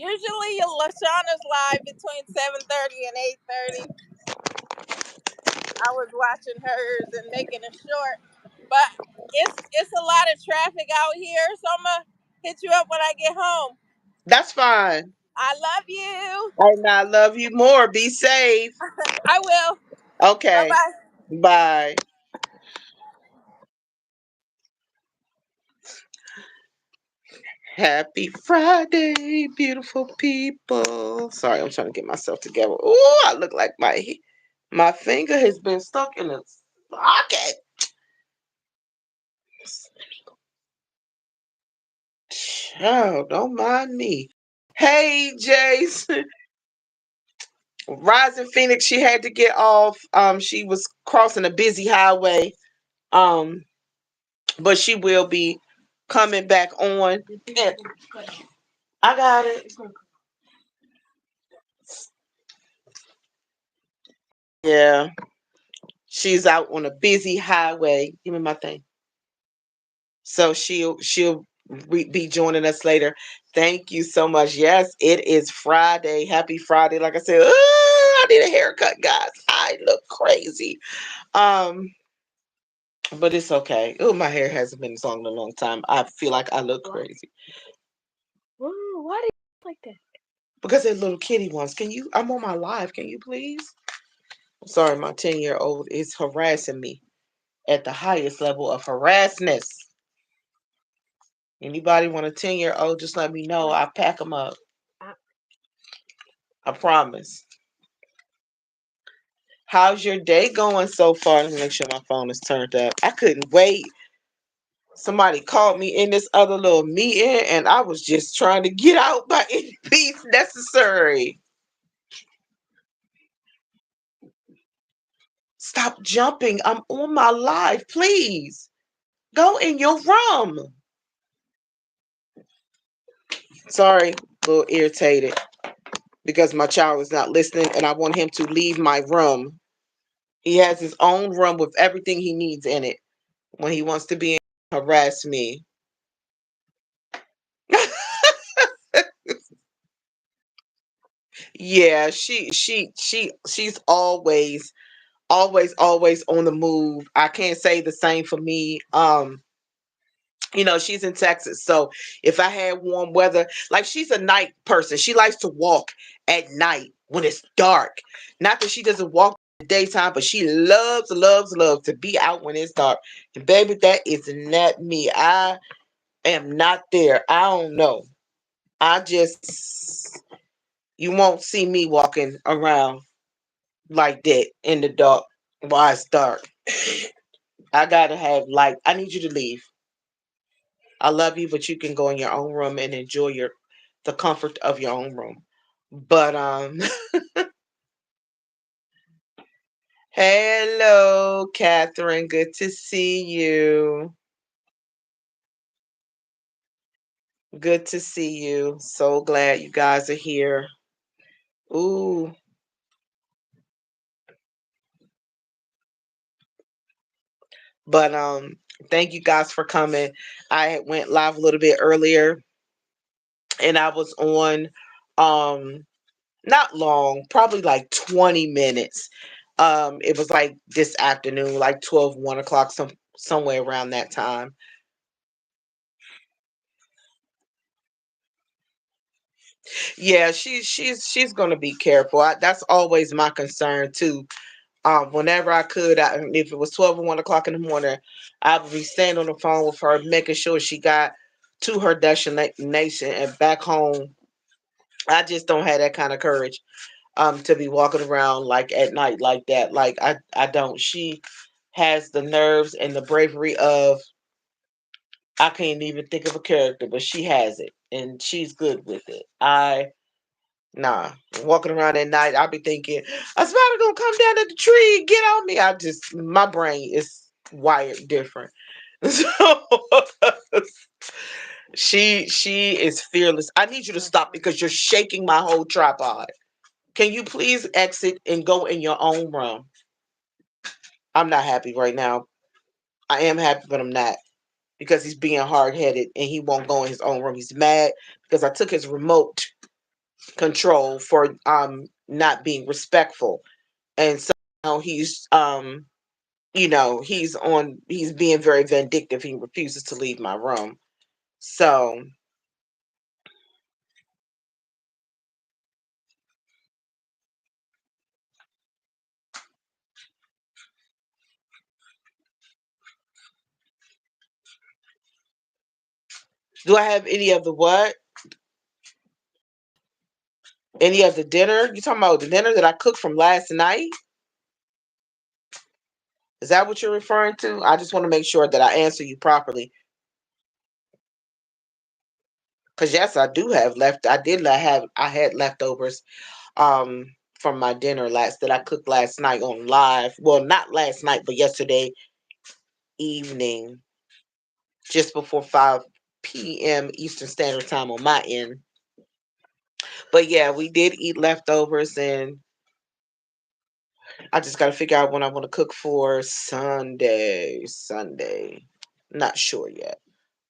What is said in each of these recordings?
Usually, Lashana's live between 7:30 and 8:30. I was watching hers and making it short, but it's a lot of traffic out here, so I'm gonna hit you up when I get home. That's fine. I love you. And I love you more. Be safe. I will. Bye Okay. bye. Bye. Happy Friday, beautiful people. Sorry, I'm trying to get myself together. Oh, I look like my finger has been stuck in a socket. Oh, don't mind me. Hey, Jason. Rising Phoenix, she had to get off. She was crossing a busy highway. Um, but she will be coming back on. Yeah, I got it. Yeah, she's out on a busy highway. Give me my thing. So she'll be joining us later. Thank you so much. Yes, it is Friday. Happy Friday. Like I said, I need a haircut, guys. I look crazy. Um, but it's okay. Oh, my hair hasn't been this long in a long time. I feel like I look crazy Ooh, why do you like that? because they're little kitty ones. Can you? I'm on my live. Can you please? I'm sorry, my 10-year-old is harassing me at the highest level of harassness. Anybody want a 10-year-old? Just let me know. I pack them up. I promise. How's your day going so far? Let me make sure my phone is turned up. I couldn't wait. Somebody called me in this other little meeting, and I was just trying to get out by any means necessary. Stop jumping. I'm on my live. Please go in your room. Sorry, a little irritated because my child is not listening, and I want him to leave my room. He has his own room with everything he needs in it. When he wants to be in, harass me. Yeah, she's always on the move. I can't say the same for me. She's in Texas, so if I had warm weather, like she's a night person. She likes to walk at night when it's dark. Not that she doesn't walk in the daytime, but she loves to be out when it's dark. And baby, that is not me. I am not there. I don't know. I just you won't see me walking around like that in the dark while it's dark. I gotta have light. I need you to leave. I love you, but you can go in your own room and enjoy the comfort of your own room. But hello, Catherine. Good to see you. Good to see you. So glad you guys are here. Ooh, but thank you guys for coming. I went live a little bit earlier, and I was on not long, probably like 20 minutes. It was like this afternoon, like 12, 1 o'clock, somewhere around that time. Yeah, she's gonna be careful. That's always my concern too. Whenever I could, if it was 12 or 1 o'clock in the morning, I would be staying on the phone with her, making sure she got to her destination and back home. I just don't have that kind of courage to be walking around like at night like that. Like I don't. She has the nerves and the bravery of I can't even think of a character, but she has it and she's good with it. Nah, walking around at night, I'll be thinking a spider gonna come down at the tree and get on me. My brain is wired different. So she is fearless. I need you to stop because you're shaking my whole tripod. Can you please exit and go in your own room? I'm not happy right now. I am happy, but I'm not because he's being hard headed and he won't go in his own room. He's mad because I took his remote control for not being respectful. And so now he's being very vindictive. He refuses to leave my room. So do I have any of the what? Any of the dinner? You talking about the dinner that I cooked from last night? Is that what you're referring to? I just want to make sure that I answer you properly. Cause yes, I do have left. I did have. I had leftovers from my dinner last that I cooked last night on live. Well, not last night, but yesterday evening, just before 5 p.m. Eastern Standard Time on my end. But yeah, we did eat leftovers, and I just got to figure out when I want to cook for Sunday. Sunday, not sure yet,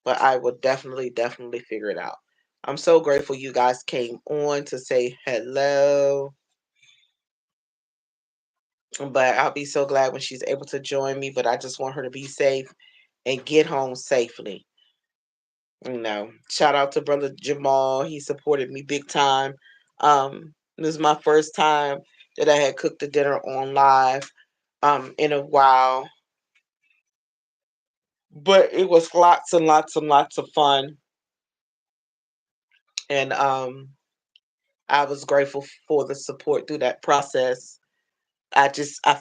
but I will definitely figure it out. I'm so grateful you guys came on to say hello. But I'll be so glad when she's able to join me. But I just want her to be safe and get home safely. Shout out to brother Jamal. He supported me big time. This is my first time that I had cooked the dinner on live in a while. But it was lots and lots and lots of fun. And I was grateful for the support through that process. I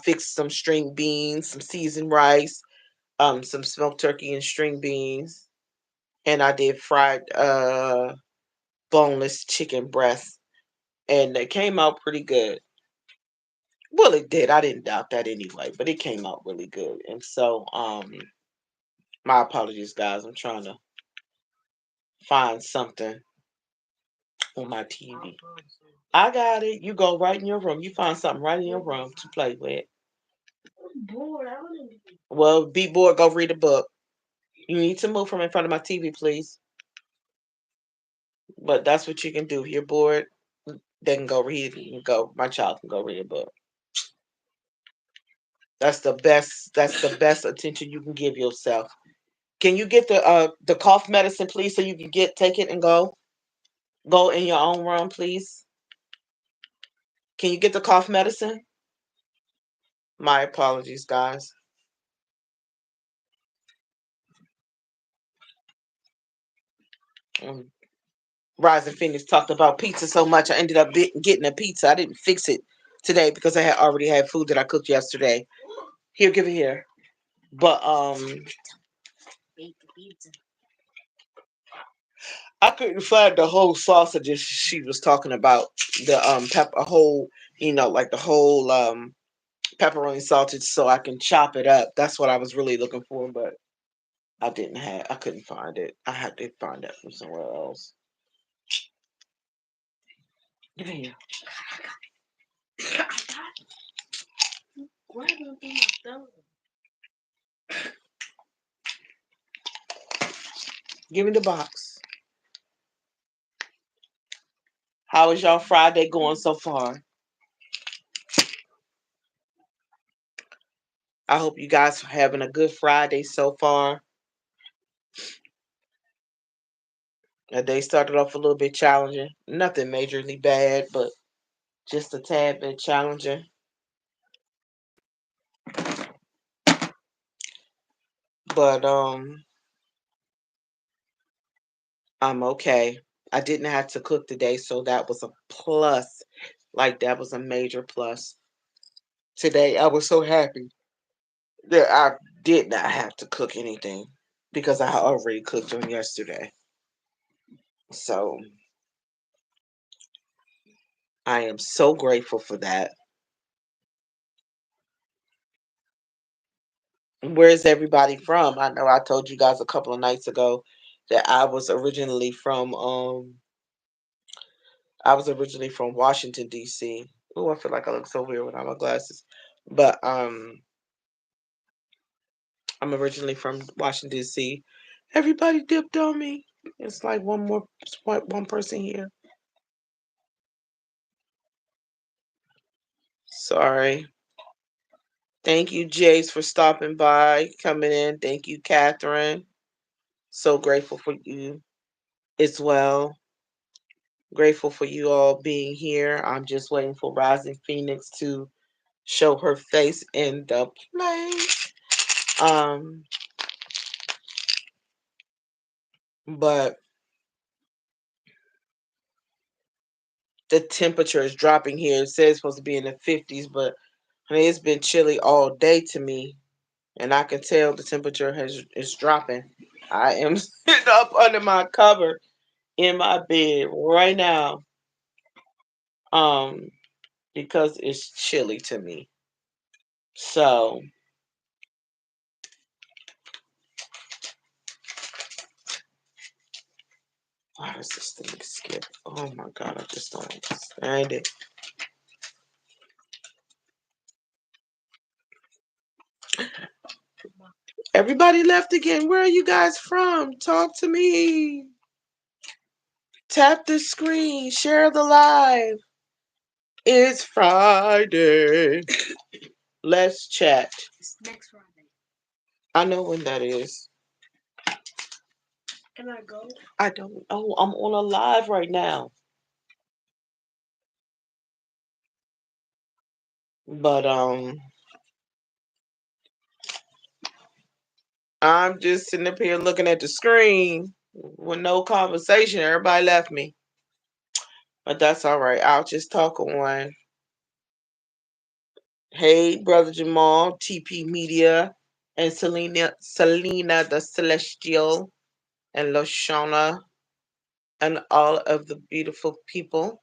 fixed some string beans, some seasoned rice, some smoked turkey and string beans, and I did fried boneless chicken breast, and it came out pretty good. Well, it did. I didn't doubt that anyway, but it came out really good. And so, my apologies, guys. I'm trying to find something on my TV. I got it. You go right in your room. You find something right in your room to play with. Well, be bored. Go read a book. You need to move from in front of my TV, please. But that's what you can do. If you're bored, they can go read. You can go. My child can go read a book. That's the best. That's the best attention you can give yourself. Can you get the cough medicine, please, so you can take it and go in your own room, please? Can you get the cough medicine? My apologies, guys. Mm. Rising Phoenix talked about pizza so much, I ended up getting a pizza. I didn't fix it today because I had already had food that I cooked yesterday. Here, give it here. But I couldn't find the whole sausages she was talking about. The pepper, a whole, like the whole pepperoni sausage, so I can chop it up. That's what I was really looking for, but I couldn't find it. I had to find that from somewhere else. Give it here. Give me the box. How is y'all Friday going so far? I hope you guys are having a good Friday so far. The day started off a little bit challenging. Nothing majorly bad, but just a tad bit challenging. But I'm okay. I didn't have to cook today, so that was a plus. Like that was a major plus. Today I was so happy that I did not have to cook anything because I already cooked on yesterday. So I am so grateful for that. Where's everybody from? I know I told you guys a couple of nights ago that I was originally from Washington D.C. Oh, I feel like I look so weird without my glasses. But I'm originally from Washington D.C. Everybody dipped on me. It's like one person here. Sorry. Thank you, Jace, for stopping by, coming in. Thank you, Catherine. So grateful for you as well. Grateful for you all being here. I'm just waiting for Rising Phoenix to show her face in the place. But the temperature is dropping here. It says it's supposed to be in the 50s, but honey, it's been chilly all day to me, and I can tell the temperature is dropping. I am sitting up under my cover in my bed right now, um, because it's chilly to me. So why does this thing skip? Oh my god, I just don't understand it. Everybody left again. Where are you guys from? Talk to me. Tap the screen. Share the live. It's Friday. Let's chat. It's next Friday. I know when that is. Can I go? I don't know. I'm on a live right now. But I'm just sitting up here looking at the screen with no conversation. Everybody left me. But that's all right. I'll just talk on. Hey, brother Jamal, TP Media, and Selena the Celestial, and Loshana, and all of the beautiful people.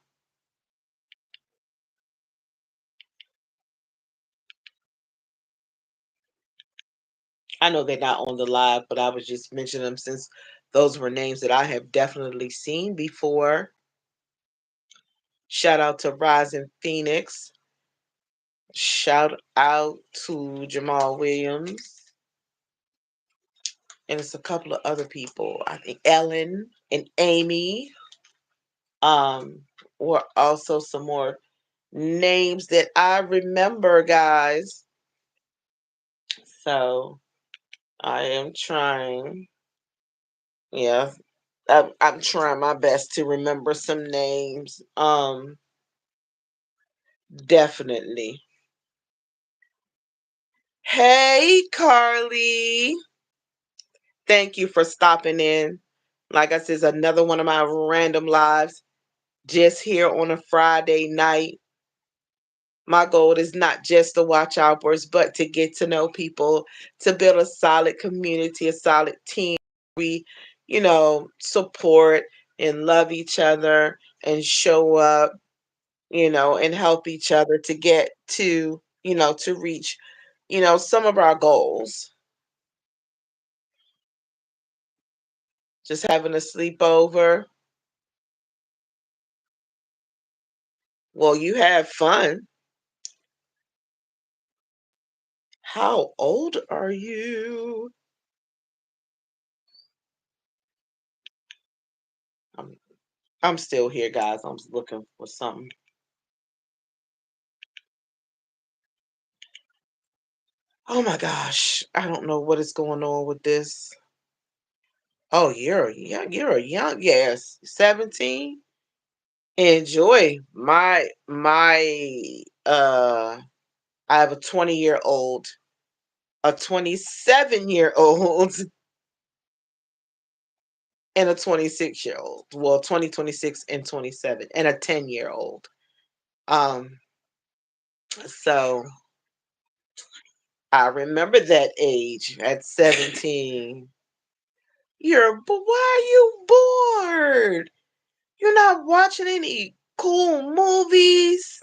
I know they're not on the live, but I was just mentioning them since those were names that I have definitely seen before. Shout out to Rising Phoenix. Shout out to Jamal Williams. And it's a couple of other people. I think Ellen and Amy. Were also some more names that I remember, guys. So I am trying. Yeah, I'm trying my best to remember some names. Definitely. Hey, Carly. Thank you for stopping in. Like I said, it's another one of my random lives just here on a Friday night. My goal is not just to watch outbursts, but to get to know people, to build a solid community, a solid team. We, support and love each other and show up, and help each other to get to reach, some of our goals. Just having a sleepover. Well, you have fun. How old are you? I'm, I'm still here, guys. I'm looking for something. Oh my gosh, I don't know what is going on with this. Oh, you're a young, yes, 17. Enjoy my I have a 20-year-old, a 27-year-old, and a 26-year-old. Well, 2026 and 27, and a 10-year-old. Um, so I remember that age at 17. But why are you bored? You're not watching any cool movies?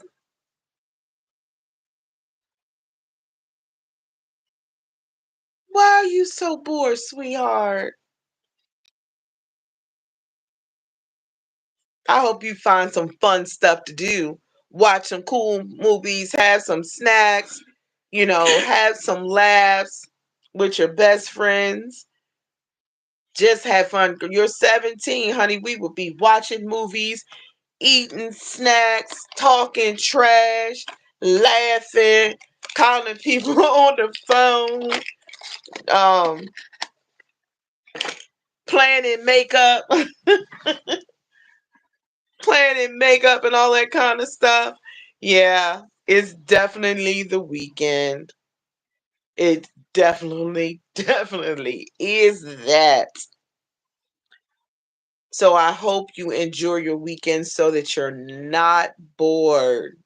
Why are you so bored, sweetheart? I hope you find some fun stuff to do. Watch some cool movies, have some snacks, have some laughs with your best friends. Just have fun. You're 17, honey. We would be watching movies, eating snacks, talking trash, laughing, calling people on the phone, um, planning makeup, planning makeup and all that kind of stuff. Yeah, it's definitely the weekend. It definitely, definitely is that. So I hope you enjoy your weekend so that you're not bored.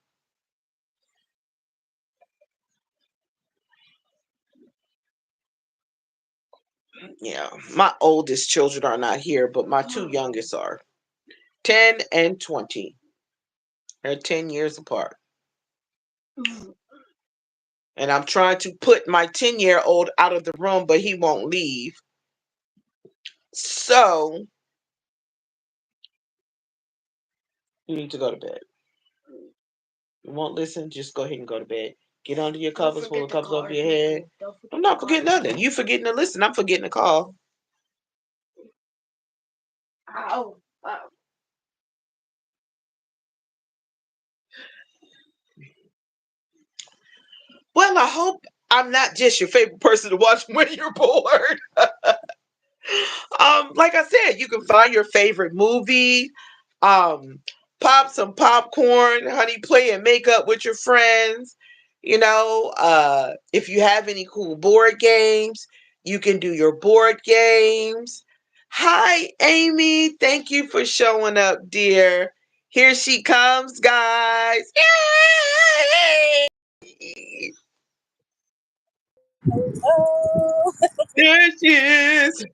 Yeah, my oldest children are not here, but my two youngest are 10 and 20. They're 10 years apart. And I'm trying to put my 10-year-old out of the room, but he won't leave. So you need to go to bed. You won't listen, just go ahead and go to bed. Get under your covers, pull the covers over your head. I'm not forgetting nothing. You forgetting to listen. I'm forgetting to call. Well, I hope I'm not just your favorite person to watch when you're bored. Like I said, you can find your favorite movie, um, pop some popcorn, honey, play and make up with your friends. If you have any cool board games, you can do your board games. Hi, Amy. Thank you for showing up, dear. Here she comes, guys. Yay! Oh, There she is.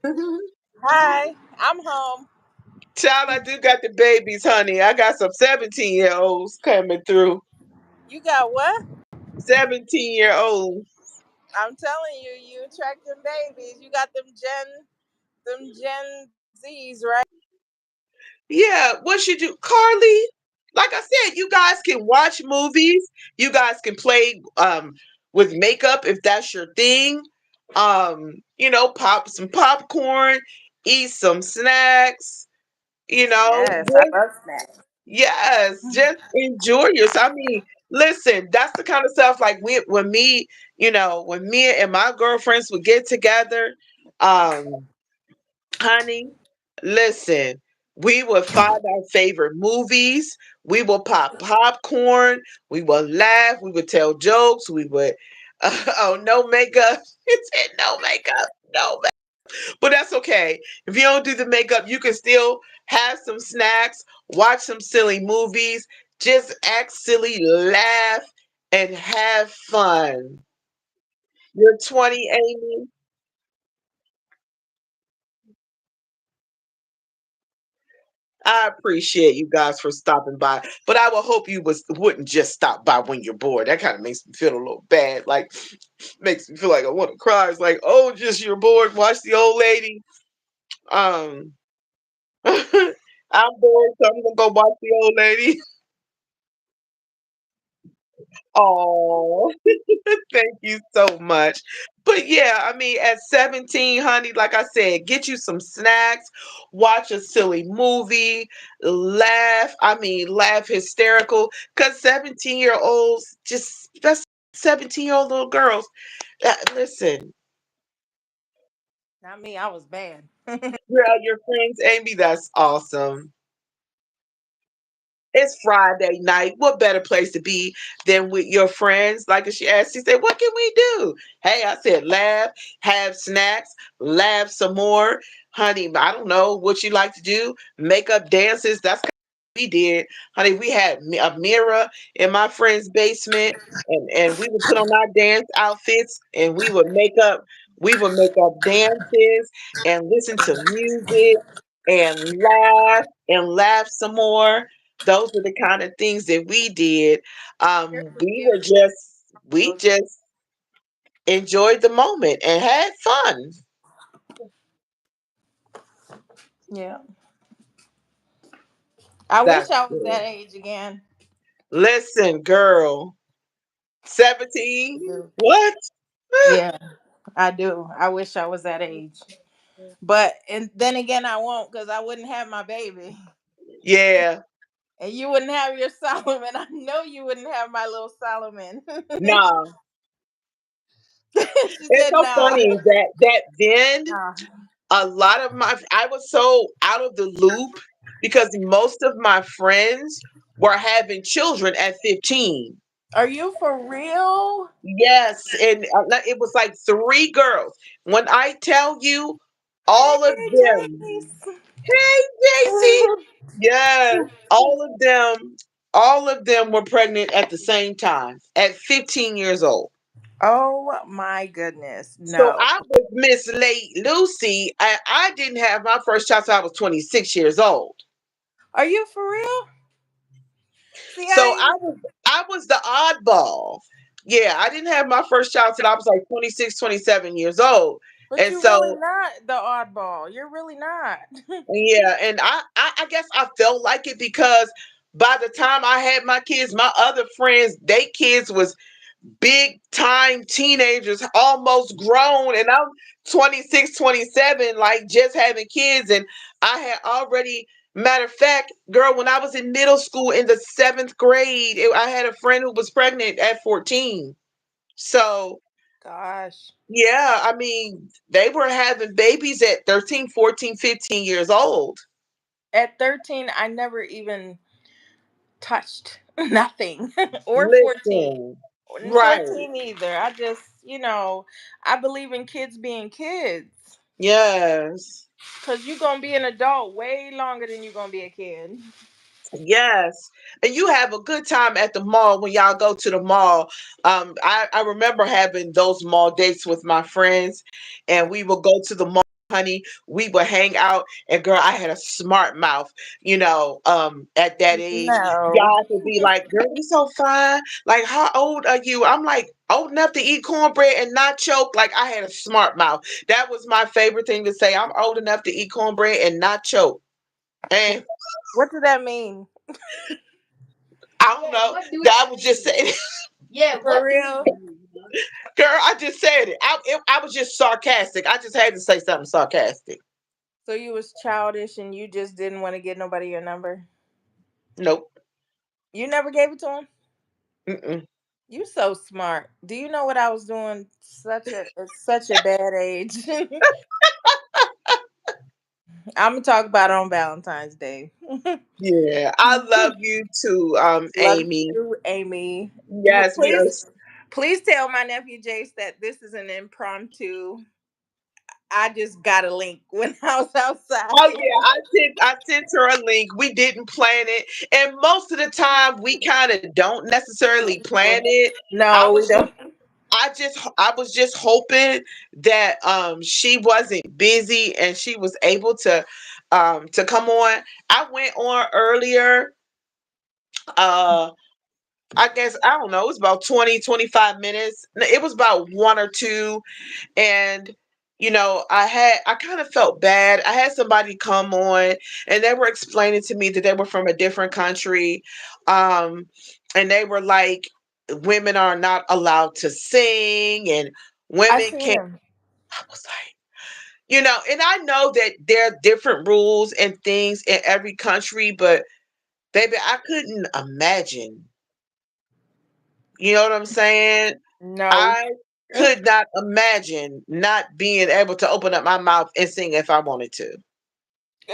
hi. I'm home. Child, I do got the babies, honey. I got some 17-year-olds coming through. You got what? 17-year-olds. I'm telling you, you attract them babies. You got them Gen Zs, right? Yeah, what you do, Carly? Like I said, you guys can watch movies. You guys can play with makeup if that's your thing. Pop some popcorn, eat some snacks. Yes, I love snacks. Yes, just enjoy yourself. I mean, listen, that's the kind of stuff like when me and my girlfriends would get together, um, honey, listen, we would find our favorite movies, we will pop popcorn, we will laugh, we would tell jokes, we would oh, no makeup. It said no makeup, no, but that's okay. If you don't do the makeup, you can still have some snacks, watch some silly movies, just act silly, laugh, and have fun. You're 20, Amy. I appreciate you guys for stopping by, but I would hope you wouldn't just stop by when you're bored. That kind of makes me feel a little bad. Like, makes me feel like I want to cry. It's like, oh, just you're bored. Watch the old lady. Um, I'm bored, so I'm gonna go watch the old lady. Oh, thank you so much. But yeah, I mean, at 17, honey, like I said, get you some snacks, watch a silly movie, laugh. I mean, laugh hysterical. Because 17-year-olds, just that's 17-year-old little girls. Listen, Not me. I was bad. you're out your friends, Amy. That's awesome. It's Friday night. What better place to be than with your friends? Like she asked, she said, what can we do? Hey, I said, laugh, have snacks, laugh some more. Honey, I don't know what you like to do. Make up dances. That's kind of what we did. Honey, we had a mirror in my friend's basement, and we would put on our dance outfits and we would make up dances and listen to music and laugh some more. Those were the kind of things that we did. Yours was We were beautiful. we just enjoyed the moment and had fun. Yeah. I wish That's I was good. that age again. Listen, girl, 17? I do. What? Yeah, I do. I wish I was that age. But and then again, I won't because I wouldn't have my baby. Yeah. And you wouldn't have your Solomon. I know you wouldn't have my little Solomon. Nah. She It's said, so "Nah, funny that then nah." a lot of my I was so out of the loop because most of my friends were having children at 15. Are you for real? Yes, and it was like three girls. When I tell you, all of Hey, them, Jace. hey JC, yes, all of them were pregnant at the same time at 15 years old. Oh my goodness, So no. I was Miss Late Lucy, and I didn't have my first child till I was 26 years old. Are you for real? See, So I was the oddball. Yeah, I didn't have my first child till I was like 26, 27 years old. but And you're really so not the oddball. You're really not. yeah, and I guess I felt like it because by the time I had my kids, my other friends, they kids was big time teenagers, almost grown, and I'm 26, 27, like just having kids. And I had already, matter of fact, girl, when I was in middle school in the seventh grade, I had a friend who was pregnant at 14. So Gosh. yeah, I mean, they were having babies at 13, 14, 15 years old. At 13, I never even touched nothing. Or 14. Listen, And right. 14 either. I just, I believe in kids being kids. Yes. Because you're going to be an adult way longer than you're going to be a kid. Yes. And you have a good time at the mall when y'all go to the mall. I remember having those mall dates with my friends, and we would go to the mall, honey. We would hang out, and girl, I had a smart mouth, at that age. No. Y'all could be like, girl, you so fine. Like, how old are you? I'm like, old enough to eat cornbread and not choke. Like, I had a smart mouth. That was my favorite thing to say. I'm old enough to eat cornbread and not choke. And What does that mean? I don't know. That I was just saying, For real? girl. I just said it. I was just sarcastic. I just had to say something sarcastic. So you was childish and you just didn't want to get nobody your number? Nope. You never gave it to him? Mm-mm. You so smart. Do you know what I was doing at such a bad age? I'm gonna talk about it on Valentine's Day. Yeah, I love you too, Love Amy. you, Amy. Yes, we are. Please tell my nephew Jace that this is an impromptu. I just got a link when I was outside. Oh yeah, I sent her a link. We didn't plan it, and most of the time we kind of don't necessarily plan it. I No, we was just don't. I was just hoping that she wasn't busy and she was able to come on. I went on earlier. Uh I guess I don't know, it was about 20, 25 minutes. It was about one or two. And I kind of felt bad. I had somebody come on and they were explaining to me that they were from a different country. Um and they were like, women are not allowed to sing, and I women seen can't. him. I was like, and I know that there are different rules and things in every country, but baby, I couldn't imagine. You know what I'm saying? No. I could not imagine not being able to open up my mouth and sing if I wanted to.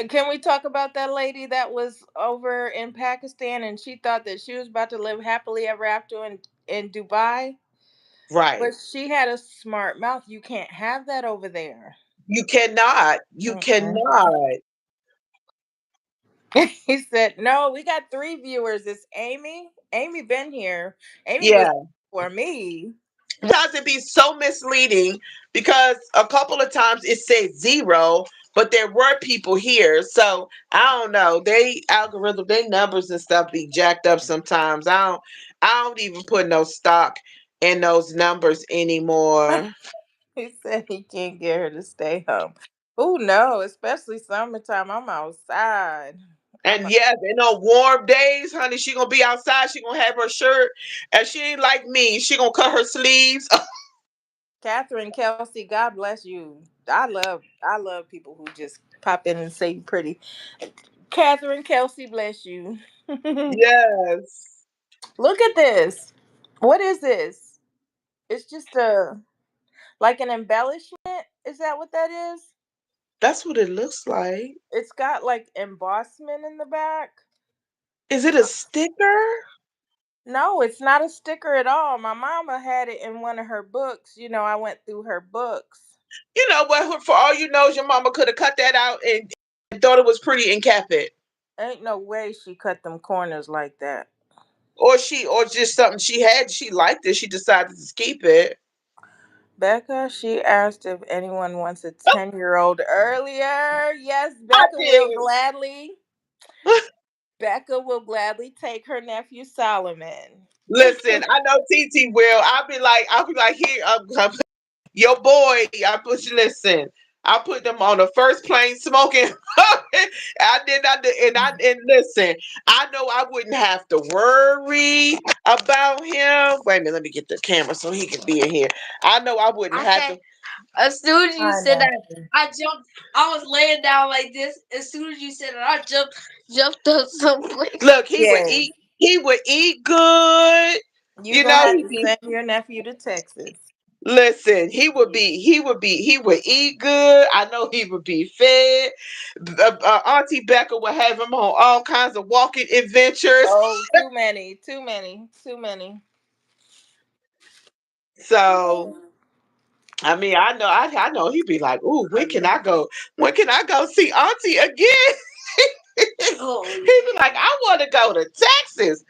Can we talk about that lady that was over in Pakistan and she thought that she was about to live happily ever after in Dubai? Right. But she had a smart mouth. You can't have that over there. You cannot. You Mm-mm. cannot. He said, "No, we got three viewers. It's Amy. Amy been here. Amy was Yeah. for me. Sometimes it be so misleading because a couple of times it said zero, but there were people here. So I don't know. They algorithm, they numbers and stuff be jacked up sometimes. I don't even put no stock in those numbers anymore. He said he can't get her to stay home. Oh no, especially summertime. I'm outside. I'm And yes, in on warm days, honey, she gonna be outside. She gonna have her shirt, and she ain't like me. She gonna cut her sleeves. Catherine Kelsey, God bless you. I love people who just pop in and say you pretty. Catherine Kelsey, bless you. Yes. Look at this. What is this? It's just a like an embellishment. Is that what that is? That's what it looks like. It's got like embossment in the back. Is it a sticker? No, it's not a sticker at all. My mama had it in one of her books. You know, I went through her books. You know what? For all you know, your mama could have cut that out and thought it was pretty and kept it. Ain't no way she cut them corners like that. Or just something she had, she liked it, she decided to keep it. Becca, she asked if anyone wants a 10-year-old earlier. Yes, I Becca will did. gladly. Becca will gladly take her nephew Solomon. Listen, I know TT will. I'll be like, here, your boy. I put you. Listen, I put them on the first plane smoking. And listen, I know I wouldn't have to worry about him. Wait a minute, let me get the camera so he can be in here. I know I wouldn't have to. As soon as you I said that, know. I jumped. I was laying down like this. As soon as you said it, I jumped up so quick. Look, he would Yes. eat. He would eat good. You You gonna know, have he to be. send your nephew to Texas. Listen, he would eat good. I know he would be fed. Auntie Becca would have him on all kinds of walking adventures. Oh, too many, too many, too many. So I mean, I know he'd be like, "Ooh, when can I go? When can I go see Auntie again?" Oh, he'd be like, "I want to go to Texas."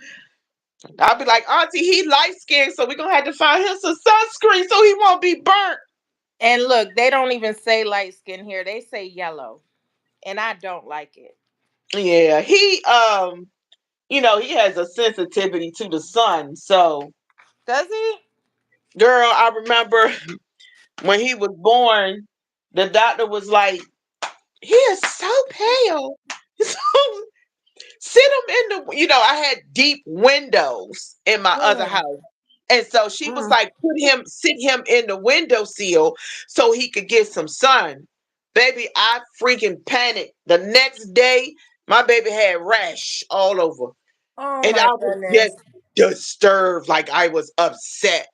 I'll be like, "Auntie, he light skinned, so we're gonna have to find him some sunscreen so he won't be burnt." And look, they don't even say light skin here. They say yellow. And I don't like it. Yeah, he has a sensitivity to the sun. So, Does he? girl, I remember when he was born, the doctor was like, "He is so pale." So sit him in I had deep windows in my other Mm, house. And so she was mm. like, sit him in the window sill so he could get some sun. Baby, I freaking panicked. The next day, my baby had rash all over. Oh And my I was just goodness. disturbed, like I was upset.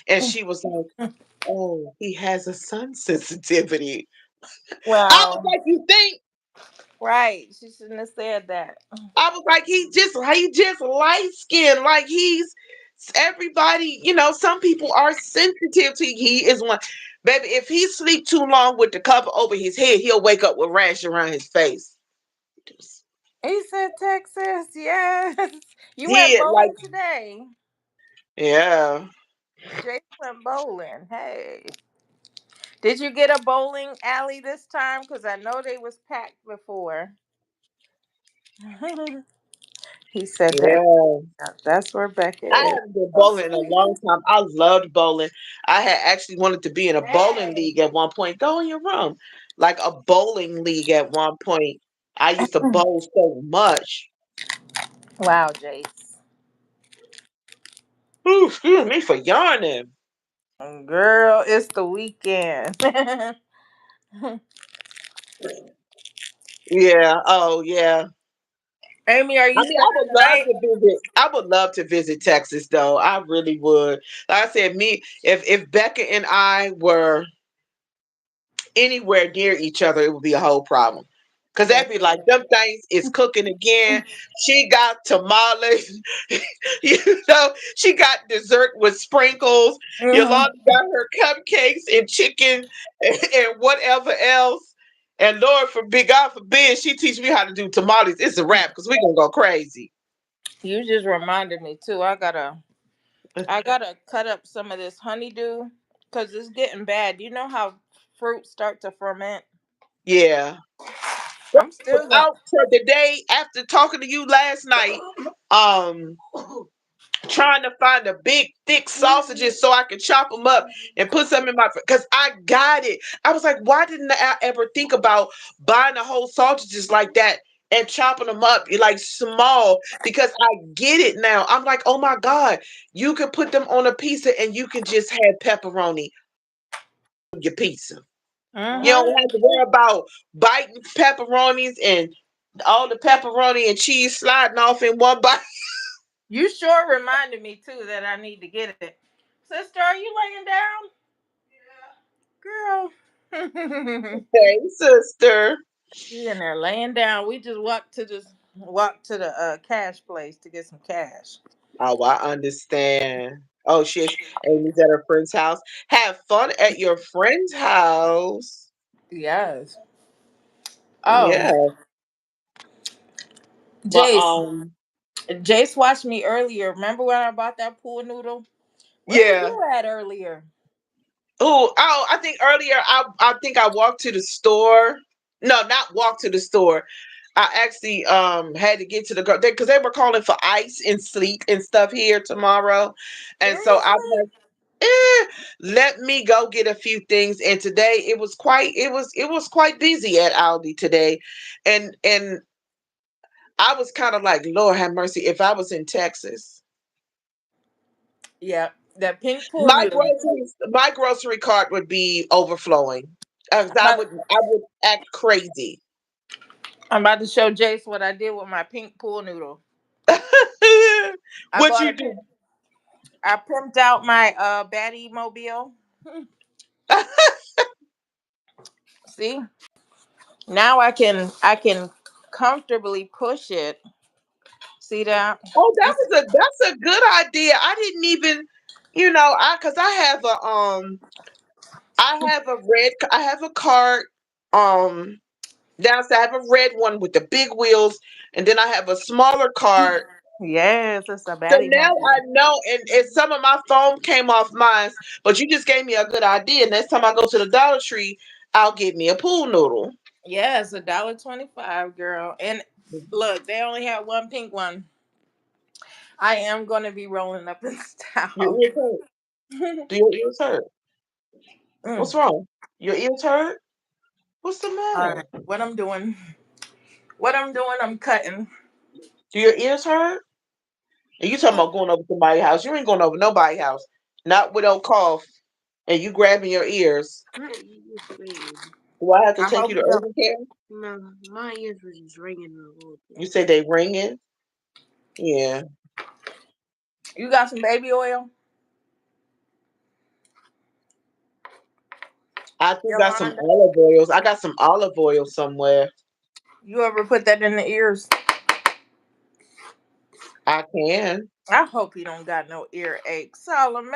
And she was like, "Oh, he has a sun sensitivity." I was Well, like, "You think?" right. She shouldn't have said that. I was like, he just light skinned, like he's everybody. Some people are sensitive to. He is one, baby. If he sleep too long with the cover over his head, he'll wake up with rash around his face. He said Texas, yes. You went Yeah, like bowling today. yeah, Jay went bowling. Hey. Did you get a bowling alley this time? Because I know they was packed before. He said that. yeah. That's where Becca I is. haven't been bowling in a long time. I loved bowling. I had actually wanted to be in a bowling league at one point. Go in your room, like a bowling league at one point. I used to bowl so much. Wow, Jace. Ooh, excuse me for yawning. Girl, it's the weekend. Yeah. Oh, yeah. Amy, are I you mean, I spending would the love night? to visit. I would love to visit Texas, though. I really would. Like I said, if Becca and I were anywhere near each other, it would be a whole problem. Cause Yeah. that'd be like them things is cooking again. She got tamales, she got dessert with sprinkles. Mhm. Yolanda got her cupcakes and chicken and whatever else. And Lord forbid, God forbid, she teach me how to do tamales. It's a wrap because we're gonna go crazy. You just reminded me too. I gotta cut up some of this honeydew because it's getting bad. You know how fruits start to ferment. Yeah. I'm Was still going. out to the day after talking to you last night. Um, Trying to find the big thick sausages so I can chop them up and put some in my because I got it. I was like, why didn't I ever think about buying the whole sausages like that and chopping them up like small? Because I get it now. I'm like, oh my god, you can put them on a pizza and you can just have pepperoni on your pizza. You don't Mhm. have to worry about biting pepperonis and all the pepperoni and cheese sliding off in one bite. You sure reminded me too that I need to get it. Sister, are you laying down? Girl. Hey, sister. She in there laying down. We just walked to the cash place to get some cash. Oh, I understand. Oh, Amy's at her friend's house. Have fun at your friend's house. Yes. Oh, Yeah, but Jace. Jace watched me earlier. Remember when I bought that pool noodle? Where was yeah. you at earlier? Oh, I think earlier I think I walked to the store. No, not walk to the store. I actually had to get to the because they were calling for ice and sleet and stuff here tomorrow, and so I was Seriously? like, let me go get a few things. And today it was quite busy at Aldi today, and I was kind of like, Lord have mercy, if I was in Texas, Yeah, that pink pool noodle. my grocery cart would be overflowing. I'm about, I would act crazy. I'm about to show Jace what I did with my pink pool noodle. I What bought you a. do? I pimped out my baddie mobile. See, now I can comfortably push it. See that? Oh, You see? that's a good idea. I didn't even, because I have a cart um downstairs. I have a red one with the big wheels, and then I have a smaller cart. Yes, it's a So baddie now I mobile. know, and some of my foam came off mine, but you just gave me a good idea. Next time I go to the Dollar Tree, I'll get me a pool noodle. Yes, $1.25, girl. And look, they only had one pink one. I am gonna be rolling up in Your style. ears hurt? Do your ears hurt? Mm. What's wrong? Your ears hurt? What's the All matter? right, what I'm doing, I'm cutting. Do your ears hurt? And you talking about going over somebody's house? You ain't going over nobody's house. Not with no cough. And you grabbing your ears. Do I have to I take hope you to you don't. urgent care? You say they ringing? Yeah. You got some baby oil, I think got some Yolanda? olive oils. I got some olive oil somewhere. You ever put that in the ears? I can. I hope you don't got no earache, Solomon.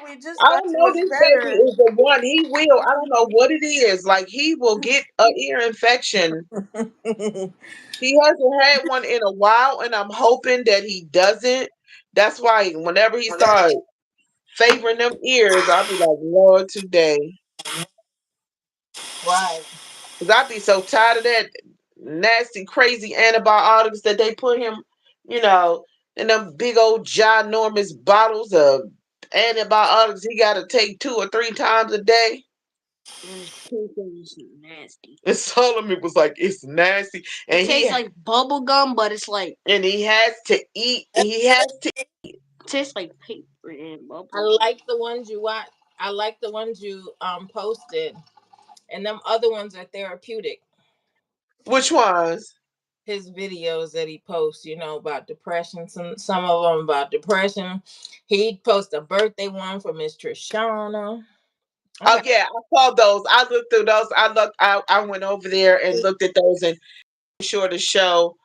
We just I thought don't you know. was This baby better. is the one. He will. I don't know what it is. Like he will get a ear infection. He hasn't had one in a while, and I'm hoping that he doesn't. That's why whenever he starts favoring them ears, I'll be like, Lord, today. Right. Because I'd be so tired of that nasty, crazy antibiotics that they put him, you know, in them big old ginormous bottles of antibiotics he got to take 2 or 3 times a day. And Solomon was like, it's nasty. And and he has to eat. He has to. I like the ones you watch. I like the ones you posted, and them other ones are therapeutic. Which ones? His videos that he posts, about depression. Some of them about depression. He post a birthday one for Miss Trishana. I Oh got yeah, I saw those. I looked through those. I went over there and looked at those and sure to show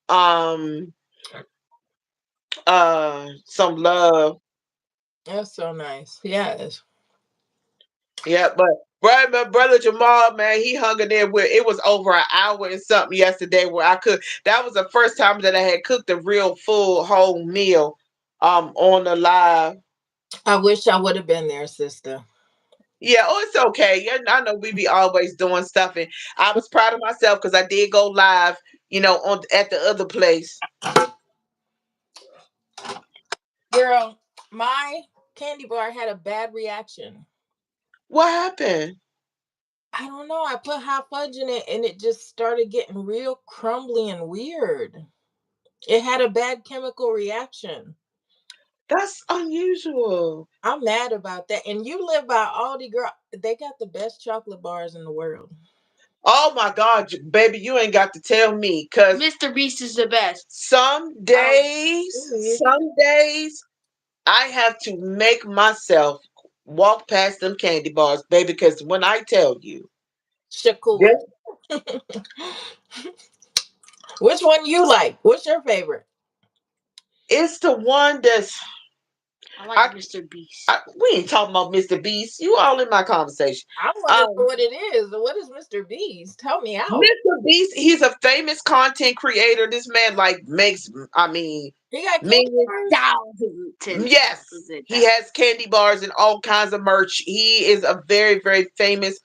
um some love. that's so nice. Yes. Yeah, but my brother Jamal, man, he hung in there with it was over an hour and something yesterday where I could that was the first time that I had cooked a real full whole meal on the live. I wish I would have been there, sister. Yeah, oh it's okay. Yeah, I know we be always doing stuff and I was proud of myself because I did go live, on at the other place. Girl, my candy bar had a bad reaction. What happened? I don't know. I put hot fudge in it and it just started getting real crumbly and weird. It had a bad chemical reaction. That's unusual. I'm mad about that. And you live by Aldi, girl. They got the best chocolate bars in the world. Oh my God, baby, you ain't got to tell me, cause Mr. Beast is the best. Really? some days I have to make myself walk past them candy bars, baby, because when I tell you, Shakur. this Which one you like? What's your favorite? is the one that's I like I, Mr. Beast. we ain't talking about Mr. Beast. You all in my conversation. I want to know Um, what it is. What is Mr. Beast? Tell me out. Mr. Beast, he's a famous content creator. This man like makes, I mean, He got candy millions. bars? Thousands Yes, of he that. has candy bars and all kinds of merch. He is a very, very famous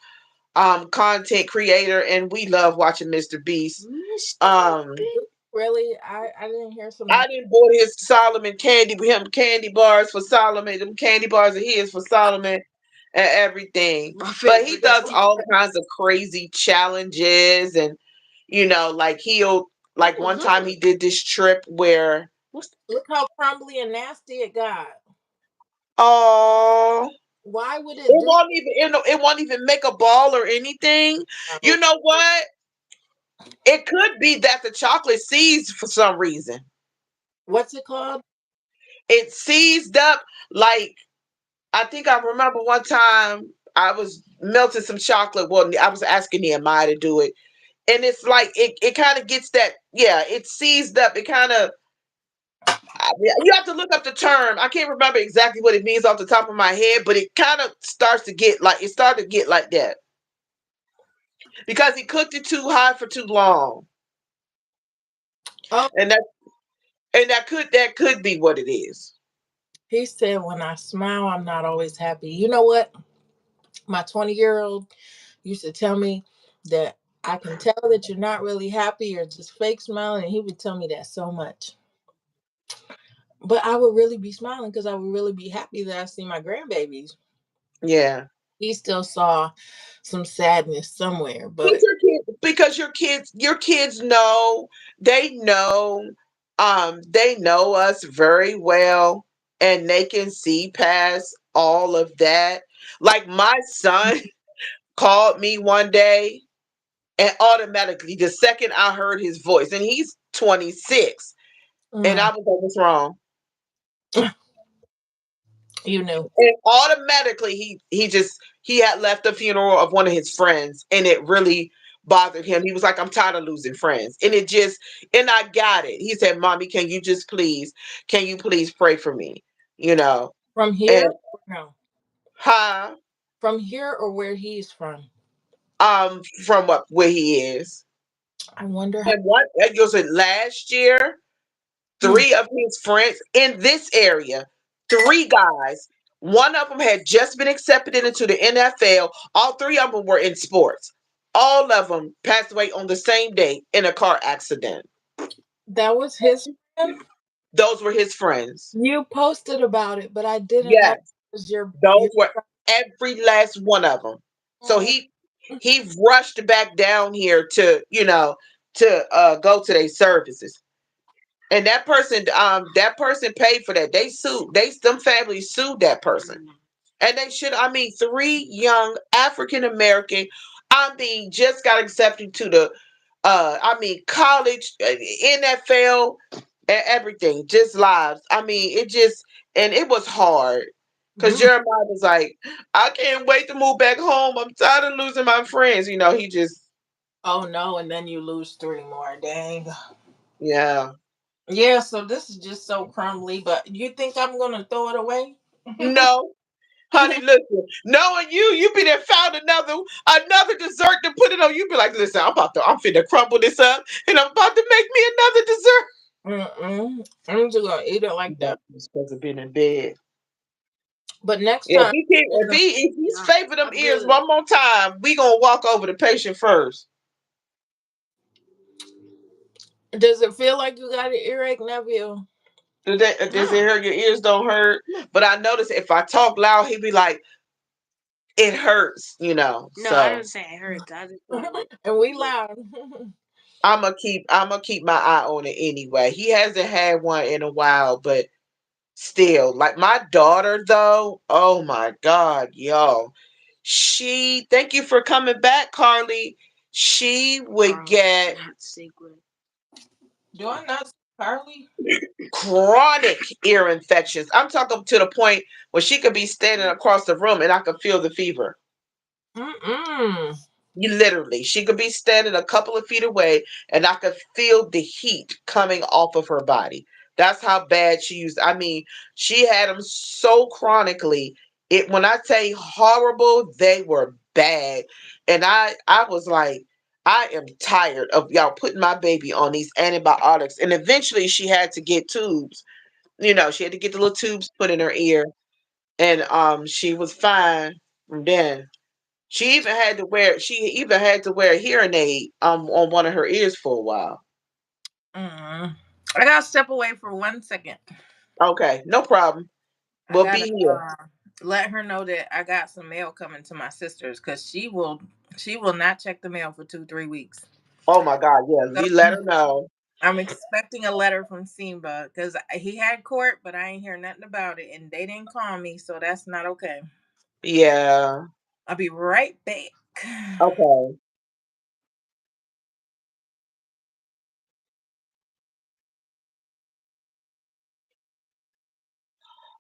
content creator, and we love watching Mr. Beast. Mr. Um, Beast. Really? I didn't hear so I much. didn't bought his Solomon candy bars for Solomon. Them candy bars of his for Solomon and everything. My But he favorite does candy all bar. kinds of crazy challenges, and like he'll like one time he did this trip where what's Look how crumbly and nasty it got. oh Why would it it do won't even it won't even make a ball or anything. You so? know what? It could be that the chocolate seized for some reason. What's it called? It seized up like I think I remember one time I was melting some chocolate. Well, I was asking Nehemiah to do it. And it's like it kind of gets that, yeah, it seized up. It kind of you have to look up the term. I can't remember exactly what it means off the top of my head, but it kind of starts to get like it started to get like that. Because he cooked it too high for too long. Oh, And that could be what it is. he said, when I smile, I'm not always happy. You know what? My 20-year-old used to tell me that I can tell that you're not really happy or just fake smiling. And he would tell me that so much. But I would really be smiling because I would really be happy that I see my grandbabies. Yeah. He still saw some sadness somewhere. Because But your kids know, they know us very well, and they can see past all of that. Like my son called me one day, and automatically the second I heard his voice, and he's 26, and mm, I was like, what's wrong? you knew. And automatically he had left the funeral of one of his friends, and it really bothered him. He was like, I'm tired of losing friends. And I got it. He said, Mommy, can you please pray for me? You know, From and here? No. huh? From here or where he's from? From what where he is. I wonder how. And what it was it last year? Mm, Three of his friends in this area, three guys. One of them had just been accepted into the NFL. All three of them were in sports. All of them passed away on the same day in a car accident. that was his friend? Those were his friends. You posted about it, but I didn't know it Yes, was your those were every last one of them. So mm, he rushed back down here to go to their services. And that person paid for that. Them families sued that person. And they should, I mean, three young African American, I mean, just got accepted to the college, NFL, and everything, just lives. I mean, and it was hard. Because mm. Jeremiah was like, I can't wait to move back home. I'm tired of losing my friends. He just, Oh no, and then you lose three more. Dang. yeah. Yeah, so this is just so crumbly, but you think I'm gonna throw it away? No, honey, listen. Knowing you be there found another dessert to put it on. You be like, listen, I'm finna crumble this up, and I'm about to make me another dessert. Mm-mm. I'm just gonna eat it like that. You're supposed to be in bed. But next Yeah, time, if he's Nah, favor them I'm ears good. one more time, we gonna walk over the patient first. does it feel like you got an earache, nephew? Does it No, hurt? Your ears don't hurt. But I notice if I talk loud, he be like, it hurts. no, I So don't say it hurts. I just don't like. And we loud. I'm gonna keep my eye on it anyway. He hasn't had one in a while, but still, like my daughter though, oh my God, y'all. Thank you for coming back, Carly. she would get Not secret. Do I not see Carly? chronic ear infections. I'm talking to the point where she could be standing across the room and I could feel the fever. Mm-mm. You literally, she could be standing a couple of feet away and I could feel the heat coming off of her body. That's how bad she used. I mean, she had them so chronically. It when I say horrible, they were bad. And I was like, I am tired of y'all putting my baby on these antibiotics. And eventually she had to get tubes. She had to get the little tubes put in her ear. And she was fine from then. She even had to wear a hearing aid on one of her ears for a while. Mm. I gotta step away for 1 second. Okay, no problem. I We'll gotta be here. let her know that I got some mail coming to my sister's because she will not check the mail for 2 3 weeks. Oh my God, yeah. So You let her know. I'm expecting a letter from Simba because he had court, but I ain't hear nothing about it, and they didn't call me, so that's not okay. Yeah. I'll be right back. Okay.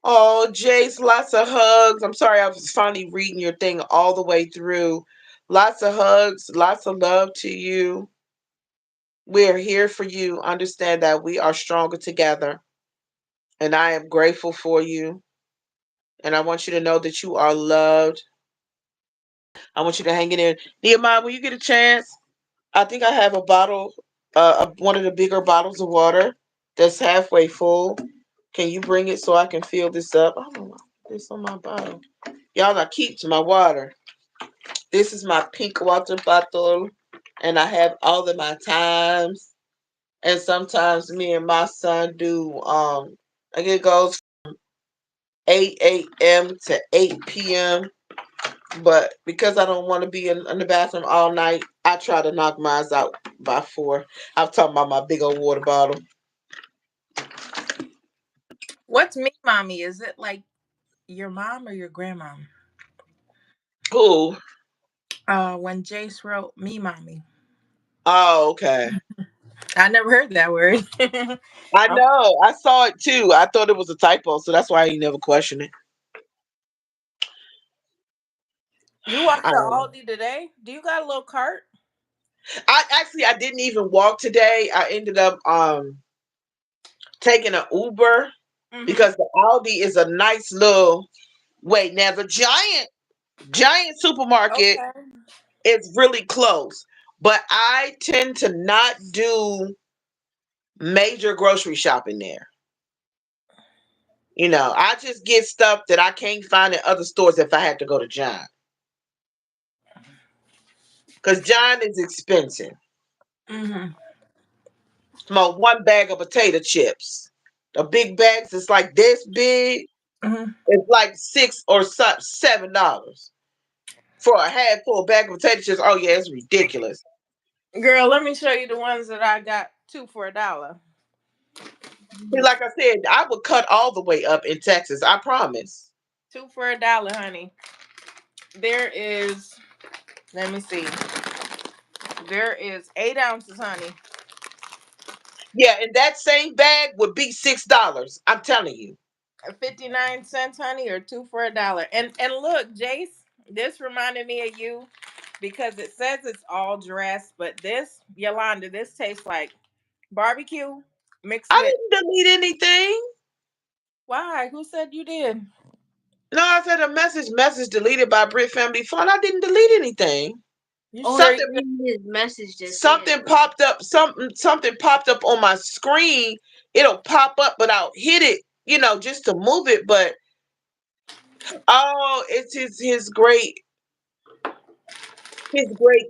Oh, Jace, lots of hugs. I'm sorry I was finally reading your thing all the way through. Lots of hugs, lots of love to you. We're here for you. Understand that we are stronger together. And I am grateful for you. And I want you to know that you are loved. I want you to hang in there. Nehemiah, when you get a chance, I think I have a bottle, one of the bigger bottles of water that's halfway full. Can you bring it so I can fill this up? I don't know this on my bottle. Y'all, I keep to my water. This is my pink water bottle, and I have all of my times. And sometimes me and my son do. Like it goes 8 a.m. to 8 p.m. But because I don't want to be in the bathroom all night, I try to knock mine out by 4. I'm talking about my big old water bottle. What's me, mommy? Is it like your mom or your grandma? Cool. When Jace wrote me, mommy, Oh, okay. I never heard that word. I Okay. know. I saw it too. I thought it was a typo, so that's why I never questioned it. You walked I to don't know. Aldi today? Do you got a little cart? I didn't even walk today. I ended up taking an Uber Mm-hmm. because the Aldi is a nice little wait. Now the giant supermarket Okay. is really close, but I tend to not do major grocery shopping there. I just get stuff that I can't find in other stores if I had to go to John. Because John is expensive. Mm-hmm. About one bag of potato chips. The big bags is like this big. Mm-hmm. It's like $7 for a half full bag of potato chips. Oh yeah, it's ridiculous. Girl, let me show you the ones that I got two for $1. See, like I said, I would cut all the way up in Texas. I promise. Two for $1, honey. There is, let me see. There is 8 ounces, honey. Yeah, and that same bag would be $6. I'm telling you. 59 cents, honey, or two for $1. And look, Jace, this reminded me of you because it says it's all dressed, but this, Yolanda, this tastes like barbecue mixed I with didn't delete anything. why? Who said you did? No, I said a message deleted by Britt Family Fun. I didn't delete anything. You Oh, sure you you Something read his message just said. something popped up. Something popped up on my screen. It'll pop up, but I'll hit it, just to move it. But oh, it's his great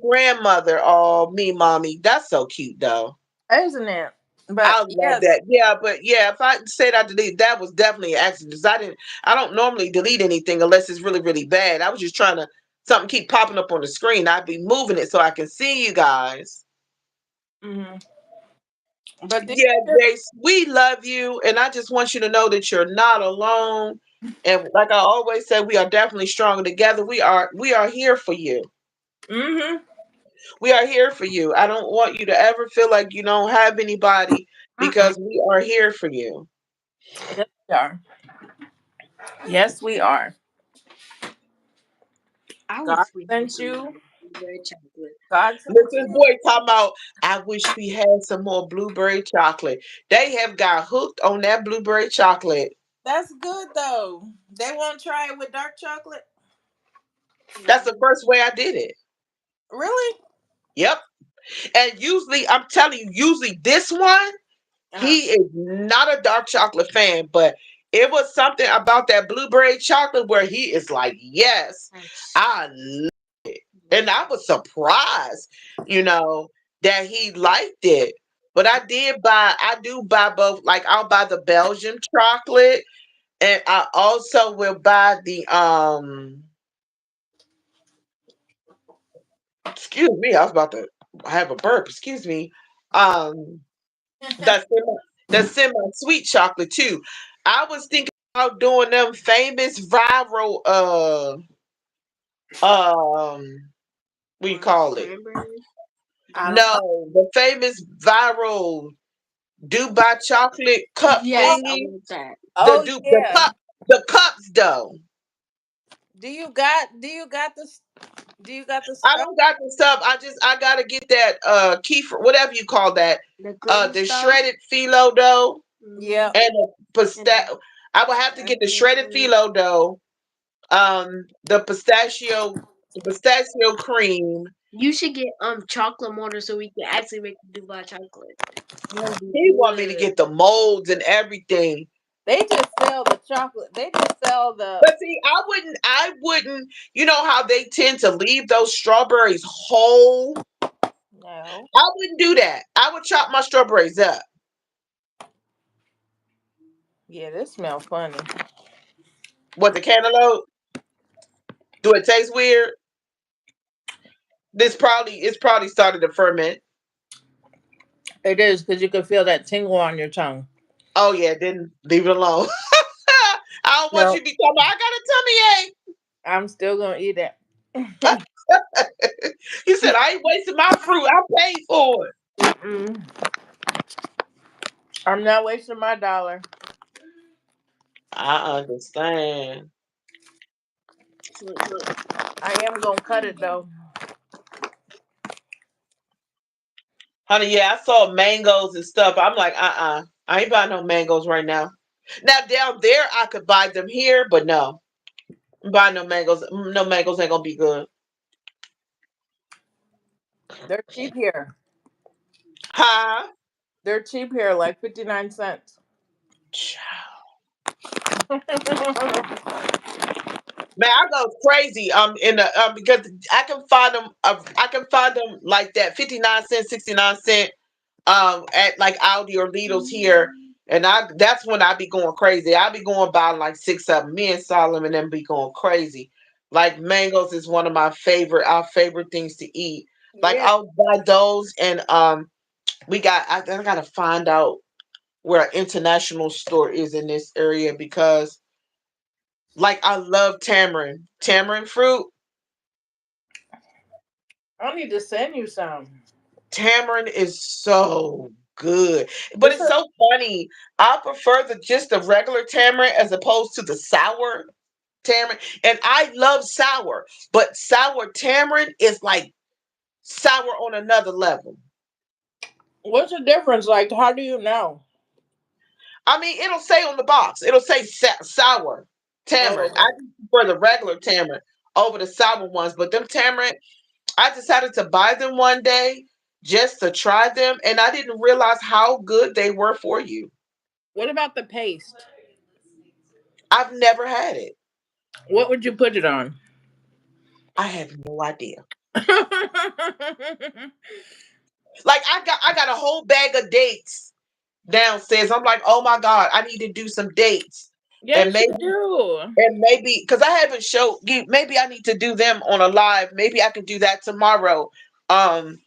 grandmother. Oh, me, mommy. That's so cute, though. isn't it? But I love yes. that. Yeah, but yeah, if I said I deleted, that was definitely an accident. 'Cause I don't normally delete anything unless it's really, really bad. I was just trying to something keep popping up on the screen. I'd be moving it so I can see you guys. Hmm. But these Yeah, are, Jace, we love you, and I just want you to know that you're not alone. And like I always say, we are definitely stronger together. We are here for you. mm-hmm. We are here for you. I don't want you to ever feel like you don't have anybody Mm-mm. because we are here for you. Yes, we are. Yes, we are. I God wish we had sent some you. more blueberry chocolate. God sent Listen, you. boy, talking about, I wish we had some more blueberry chocolate. They have got hooked on that blueberry chocolate. That's good though. They won't try it with dark chocolate. That's the Mm-mm. first way I did it. Really? Yep. And usually, I'm telling you, usually this one, Uh, he is not a dark chocolate fan, but it was something about that blueberry chocolate where he is like, yes, That's I and yeah. I was surprised, you know, that he liked it. But I do buy both. Like I'll buy the Belgian chocolate, and I also will buy the excuse me, I was about to have a burp. Excuse me. Um, the semi, the semi sweet chocolate too. I was thinking about doing them famous viral what you Orange call it? cranberry. I don't know. No, the famous viral Dubai chocolate cup Oh, Yes, I thingy. want that. oh yeah. The cups though. Do you got this? Do you got the I stuff? don't got the stuff. I gotta get that kefir, whatever you call that. The green The stuff. shredded phyllo dough Yeah. and the And the pistachio. I would have to get the pistachio shredded cream. phyllo dough, the pistachio cream. You should get chocolate mortar so we can actually make the Dubai chocolate. That'll be He want me to good. get the molds and everything. They just sell the chocolate. They just sell the. But see, I wouldn't, you know how they tend to leave those strawberries whole? No. I wouldn't do that. I would chop my strawberries up. Yeah, this smells funny. What, the cantaloupe? Do it taste weird? It's probably started to ferment. It is because you can feel that tingle on your tongue. Oh yeah, then leave it alone. I don't want you No, to be talking about, I I'm still gonna eat it. got a tummy ache. He said, I ain't wasting my fruit. I paid for it. Mm-mm. I'm not wasting my dollar. I understand. Look, I am gonna cut it though. Honey, yeah, I saw mangoes and stuff. I'm like, I ain't buying no mangoes right now. Now down there I could buy them here, but no. I'm buying no mangoes. No mangoes ain't gonna be good. They're cheap here. Huh? They're cheap here, like 59 cents. Man, I go crazy in the because I can find them I can find them like that 59 cent, 69 cent at like Aldi or Lidl's here. And I that's when I be going crazy. I be going by like six of them. Me and Solomon and them be going crazy. Like mangoes is one of our favorite things to eat. Like Yeah. I'll buy those and I gotta find out where an international store is in this area because like I love tamarind. Tamarind fruit. I need to send you some. Tamarind is so good. But It's it's a so funny. I prefer the regular tamarind as opposed to the sour tamarind. And I love sour, but sour tamarind is like sour on another level. What's the difference? Like, how do you know? I mean, it'll say on the box, it'll say sour Oh, tamarind. I okay. prefer the regular tamarind over the sour ones, but them tamarind, I decided to buy them one day just to try them, and I didn't realize how good they were for you. What about the paste? I've never had it. What would you put it on? I have no idea. Like I got a whole bag of dates downstairs. I'm like, oh my god, I need to do some dates, and Yes, you do. maybe because I haven't showed you. Maybe I need to do them on a live. Maybe I can do that tomorrow. Um,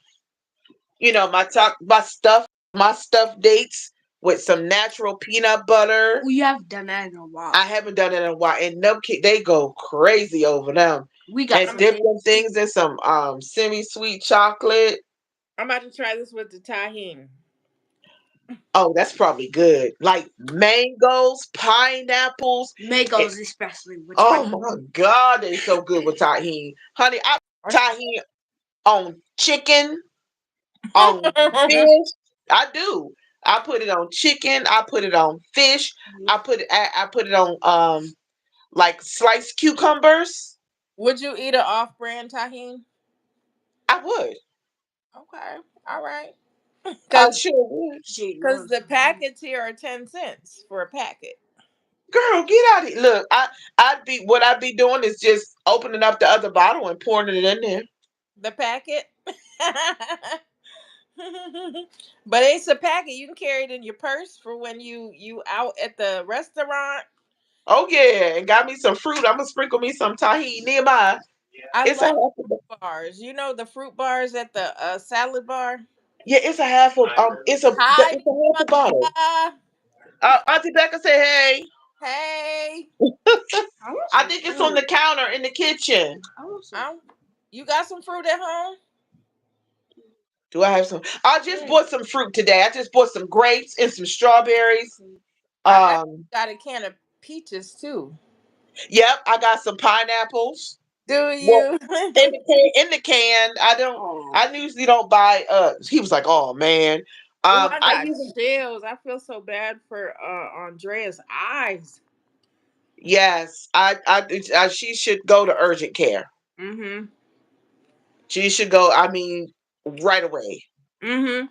my stuff dates with some natural peanut butter. We have done that in a I while. haven't done it in a while, and them they go crazy over them. We got And some dip them days. things in some semi-sweet chocolate. I'm about to try this with the tahini. Oh, that's probably good. Like mangoes, pineapples. It, Mangoes, especially with oh tahini. my God, they so good with tahini. Honey, I put tahini on chicken, on fish. I do. I put it on chicken. I put it on fish. I put it on like sliced cucumbers. Would you eat an off-brand tahini? I would. Okay, all right. I Because sure would. She because loves the tahini. packets here are 10 cents for a packet. Girl, get out of here. Look, I'd be doing is just opening up the other bottle and pouring it in there. The packet. But it's a packet. You can carry it in your purse for when you out at the restaurant. Oh yeah, and got me some fruit. I'm gonna sprinkle me some tahini nearby. I It's a love half of bars. You know the fruit bars at the salad bar. yeah, it's a half of Hi, it's a half a bottle. Mama. Auntie Becca said, "Hey, Hey. I want I some think it's on the fruit. counter in the kitchen. I want some. Um, you got some fruit at home? Do I have some? I just Yeah. bought some fruit today. I just bought some grapes and some strawberries. I actually Um, got a can of peaches too. yep, I got some pineapples. Do Well, you? in the can. I don't. Oh, I usually don't buy. He was like, "Oh man." Oh, I I got usually chills. I feel so bad for Andrea's eyes. yes. She should go to urgent care. Mm-hmm. She should go. I mean, right away. Mm-hmm.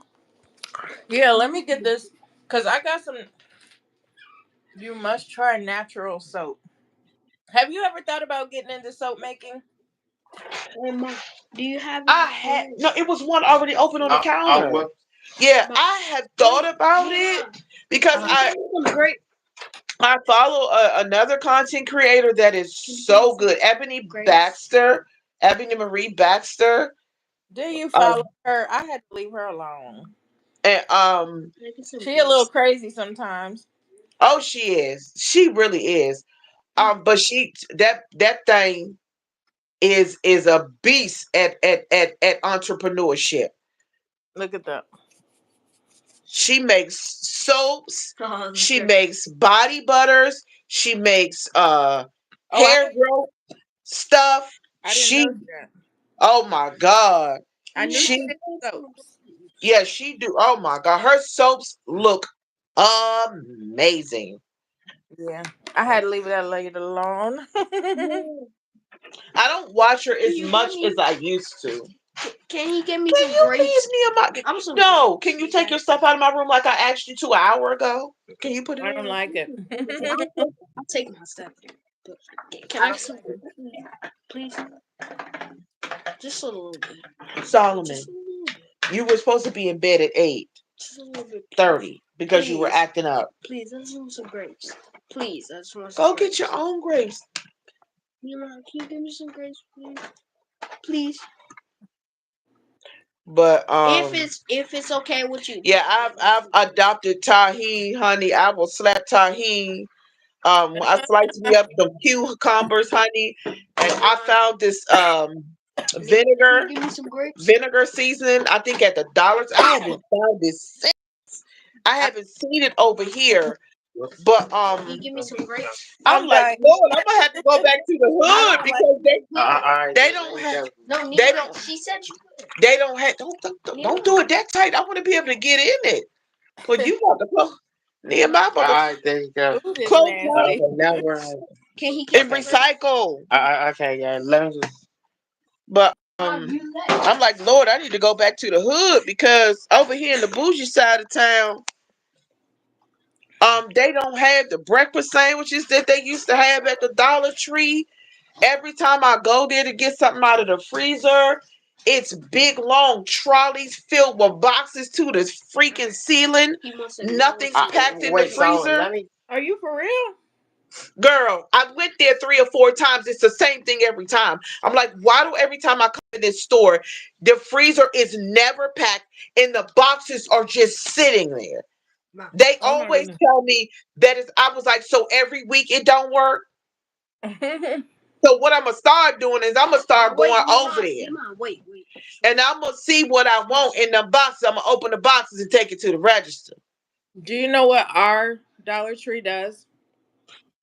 Yeah, let me get this because I got some. You must try natural soap. Have you ever thought about getting into soap making? hey, Mom, do you have I any had friends? no. It was one already open on the counter. Yeah, Mom, I had thought about yeah. it because Can you get me some grapes? I follow another content creator that is Can you give me so some good, grapes? Ebony Marie Baxter. Do you follow Um, her? I had to leave her alone. and Can I get some She a little grapes? crazy sometimes. oh, she is. She really is. But that thing is a beast at entrepreneurship. Look at that. She makes soaps. Oh, She sure. makes body butters. She makes Oh, hair growth stuff. I didn't know She that. oh my god. I knew She she made soaps. yeah, she do. Oh my god. Her soaps look amazing. Yeah, I had to leave that lady alone. Yeah. I don't watch her Can as you get much me? as I used to. Can you get me Can some you leave grapes? me a my I'm some no, grapes. can you take your stuff out of my room like I asked you to an hour ago? Can you put it I don't in? like it. I'll take my stuff. But can I I have don't some like it. grapes, please? Just a little bit. Just Solomon, a little bit. you were supposed to be in bed at Just a little bit. 8:30 because you were Please. acting up. Please, I just want some grapes. Please, I just want some Go get your grapes. own grapes, Can you give me some grapes, please? please. But If it's okay with you. yeah, I've adopted tahine, honey. I will slap tahine. I sliced me up some cucumbers, honey, and I found this Can you vinegar give me some grapes? vinegar season. I think at the dollars. I haven't found this. I I, haven't seen it over here, but Can you give me some grapes? I'm I'm like, dying. Lord, I'm gonna have to go back to the I hood don't like. because they don't have No, they Nina. don't She said you could. they don't have don't do it that tight. I want to be able to get in it. But you got to close Nehemiah. All right, there you go. Food is Close now nasty. now we're Can he and get the grapes? recycle. Okay, yeah, let me just. But I'm like, Lord, I need to go back to the hood because over here in the bougie side of town, they don't have the breakfast sandwiches that they used to have at the Dollar Tree. Every time I go there to get something out of the freezer, it's big long trolleys filled with boxes to the freaking ceiling. He must have Nothing's packed in the freezer. Are you for real? Girl, I went there 3 or 4 times. It's the same thing every time. I'm like, why do every time I come to this store, the freezer is never packed and the boxes are just sitting there? They Oh my always goodness. tell me that it's, I was like, so every week it don't work. So what I'm gonna start doing is I'm gonna start Wait, going over Nima, there, Nima, wait, wait. and I'm gonna see what I want in the boxes. I'm gonna open the boxes and take it to the register. Do you know what our Dollar Tree does?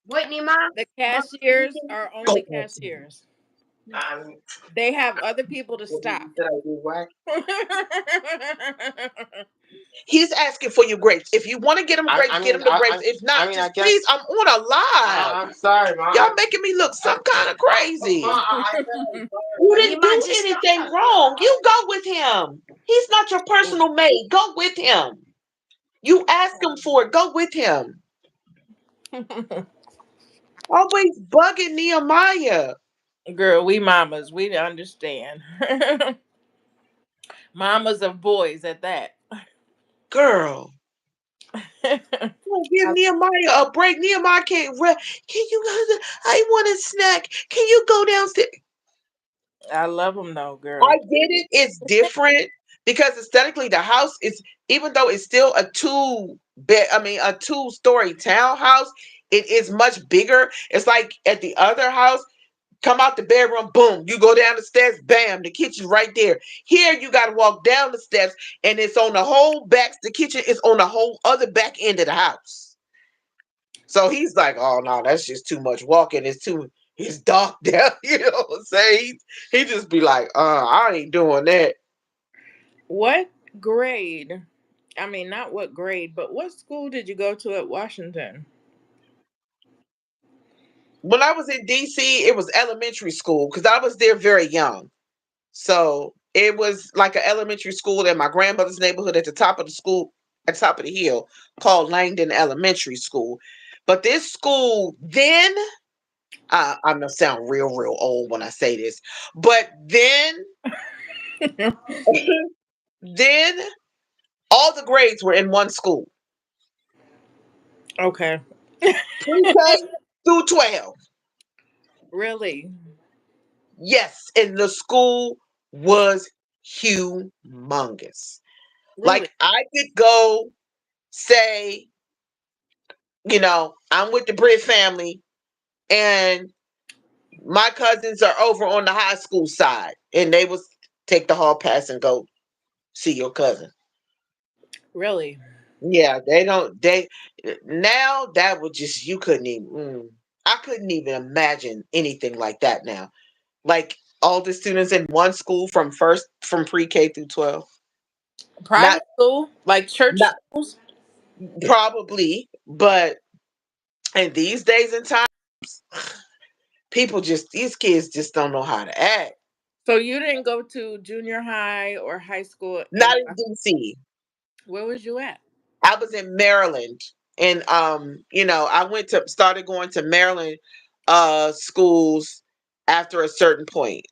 Wait, Nima. The But cashiers are only Go on. cashiers. Um, They have other people to what stop. did I do, right? He's asking for your grapes. If you want to get him grapes, get him the grapes. If not, just please, I'm on a live. I'm sorry, Mom. Y'all making me look some kind of crazy. You didn't Nima, do just stop. anything wrong. You go with him. He's not your personal mate. Go with him. You ask him for it. Go with him. Always bugging Nehemiah. Girl, we mamas, we understand. Mamas of boys at that. Girl. I, Oh, give Nehemiah a break. Nehemiah can't Can you I want a snack. Can you go downstairs? I love them though, I girl. get it. It's different because aesthetically the house is, even though it's still a a two-story townhouse, it is much bigger. It's like at the other house, come out the bedroom, boom, you go down the steps, bam, the kitchen's right there. Here you gotta walk down the steps and it's on the whole back, the kitchen is on the whole other back end of the house. So he's like, oh no, that's just too much walking. It's dark down, you know what I'm saying? He just be like, I ain't doing that. What grade? I mean, not what grade, but what school did you go to at Washington? When I was in DC, it was elementary school because I was there very young. So it was like an elementary school in my grandmother's neighborhood at the top of the school, at the top of the hill, called Langdon Elementary School. But this school then, I'm gonna sound real old when I say this, but then all the grades were in one school, Okay. pre-K through 12. Really? Yes, and the school was humongous. Really? Like I could go say, I'm with the Britt family and my cousins are over on the high school side and they was take the hall pass and go see your cousin. Really? Yeah, they don't they now that would just you couldn't even I couldn't even imagine anything like that now. Like all the students in one school from pre-K through 12. Not Private school? Like church not schools? probably, but in these days and times, these kids just don't know how to act. So you didn't go to junior high or high school in Not in DC. where was you at? I was in Maryland, and I went to started going to Maryland schools after a certain point.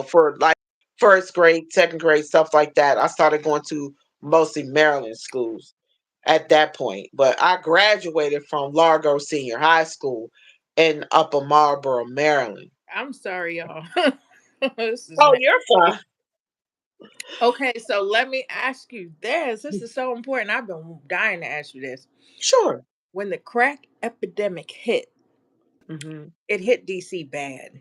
For like first grade, second grade, stuff like that. I started going to mostly Maryland schools at that point. But I graduated from Largo Senior High School in Upper Marlboro, Maryland. I'm sorry, y'all. This is Oh, nasty. you're fine. Okay, so let me ask you this. This is so important. I've been dying to ask you this. Sure. When the crack epidemic hit, Hmm. it hit DC bad.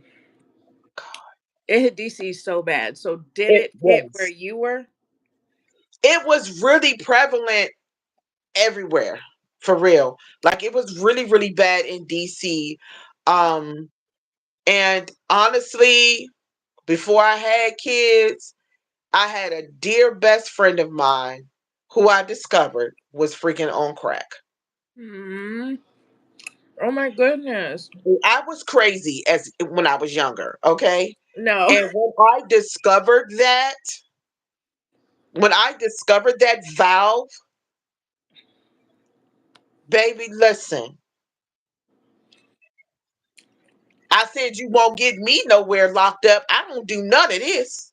It hit DC so bad. So did It it hit where was. you were? It was really prevalent everywhere, for real. Like it was really bad in DC. Um, and honestly, before I had kids, I had a dear best friend of mine who I discovered was freaking on crack. Hmm. Oh my goodness. I was crazy as when I was younger, okay? No. And when I discovered that valve, baby, listen, I said you won't get me nowhere locked up. I don't do none of this.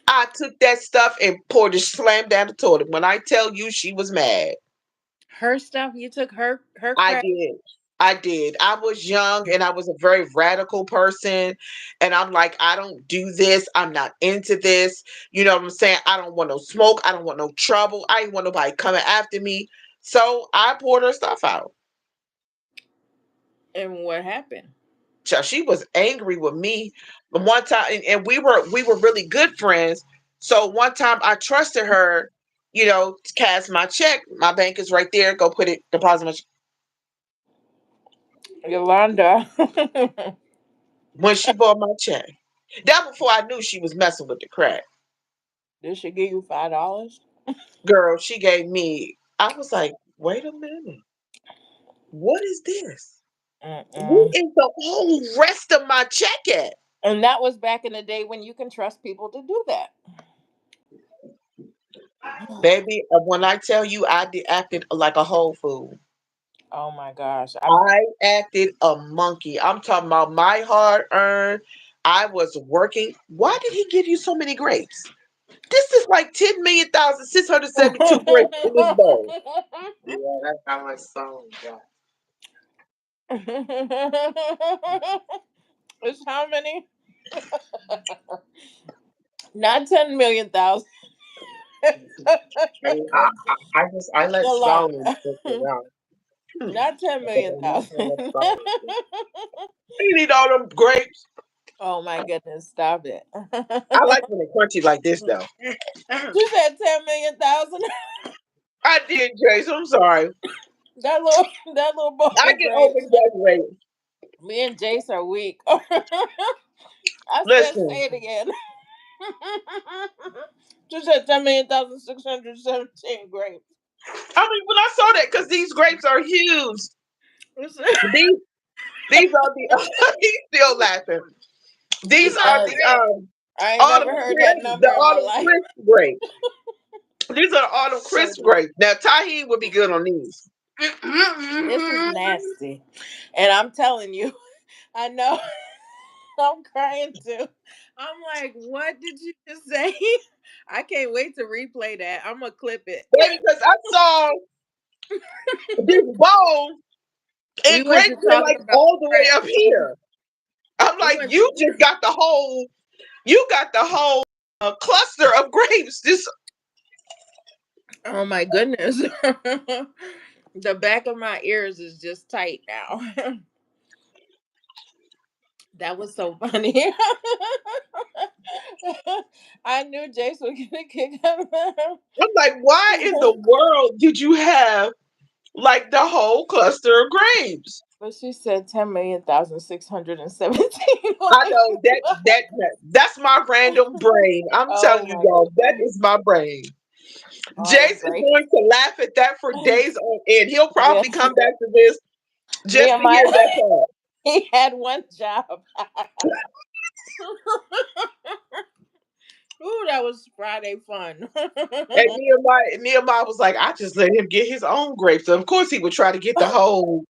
I took that stuff and poured it slam down the toilet. When I tell you she was mad, Her stuff, you took her I crack. did. I did. I was young and I was a very radical person. And I'm like, I don't do this. I'm not into this. You know what I'm saying? I don't want no smoke. I don't want no trouble. I ain't want nobody coming after me. So I poured her stuff out. And what happened? So she was angry with me. But one time, and we were really good friends. So one time I trusted her, to cash my check. My bank is right there. Go put it, deposit my Yolanda. when she bought my check. That before I knew she was messing with the crack. Did she give you $5? Girl, she gave me. I was like, wait a minute, what is this? Where Mm-mm. is the whole rest of my check at? And that was back in the day when you can trust people to do that. Baby, when I tell you acted like a whole fool. Oh my gosh. I've I acted a monkey. I'm talking about my hard earned. I was working. Why did he give you so many grapes? This is like 10,672 grapes in this bowl. Yeah, that's how much song got. It's how many? Not 10 million thousand. I let Solomon Yolanda. stick around. Not 10 But million I'm not gonna thousand. let Solomon. You need all them grapes. Oh my goodness, stop it. I like when they're crunchy like this though. You said 10 million thousand? I did, Jason. I'm sorry. That little bowl I of get grapes. over exaggerated. Me and Jace are weak. I said Listen, say it again. You said 10,617 grapes. I mean when I saw that because these grapes are huge. These these are the he's still laughing. These He's are done. the I ain't autumn never heard that crisp, the number in my autumn life. crisp grapes. These are autumn crisp grapes. Now tahini would be good on these. This is nasty. And I'm telling you, I know I'm crying too. I'm like, what did you just say? I can't wait to replay that. I'm gonna clip it. Baby, because I saw this bowl We and grapes wasn't were talking like about all the way crack. up here. I'm We like, went. you got the whole cluster of grapes. This Oh my goodness. The back of my ears is just tight now. That was so funny. I knew Jace would get a kick out of that. I'm like, why in the world did you have like the whole cluster of grapes? But she said 10,617. I Like, know that's my random brain. I'm oh telling you, my y'all, that goodness. is my brain. All them Jace is grapes. going to laugh at that for days on end. He'll Yeah. probably come back to this just to Nehemiah, hear that part. he had one job. Ooh, that was Friday fun. And Nehemiah was like, I just let him get his own grapes. So of course he would try to get the whole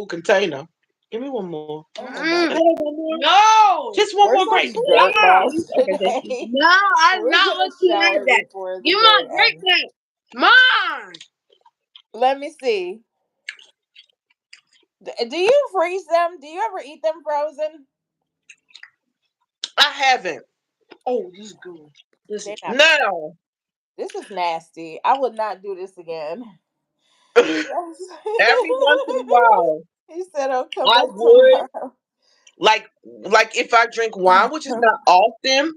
container. Give me one more. Oh my god. I want one more. No, just one We're more grape. such dirt No. balls Okay, thank you. today. No, I'm We're not gonna looking like shower that. before the Give my day grape ends. back. Mom! Let me see. Do you freeze them? Do you ever eat them frozen? I haven't. Oh, this is good. This is They're not. Now, This is nasty. I would not do this again. every once in a while, He said, "I'll come I back would tomorrow." like if I drink wine, which is not often,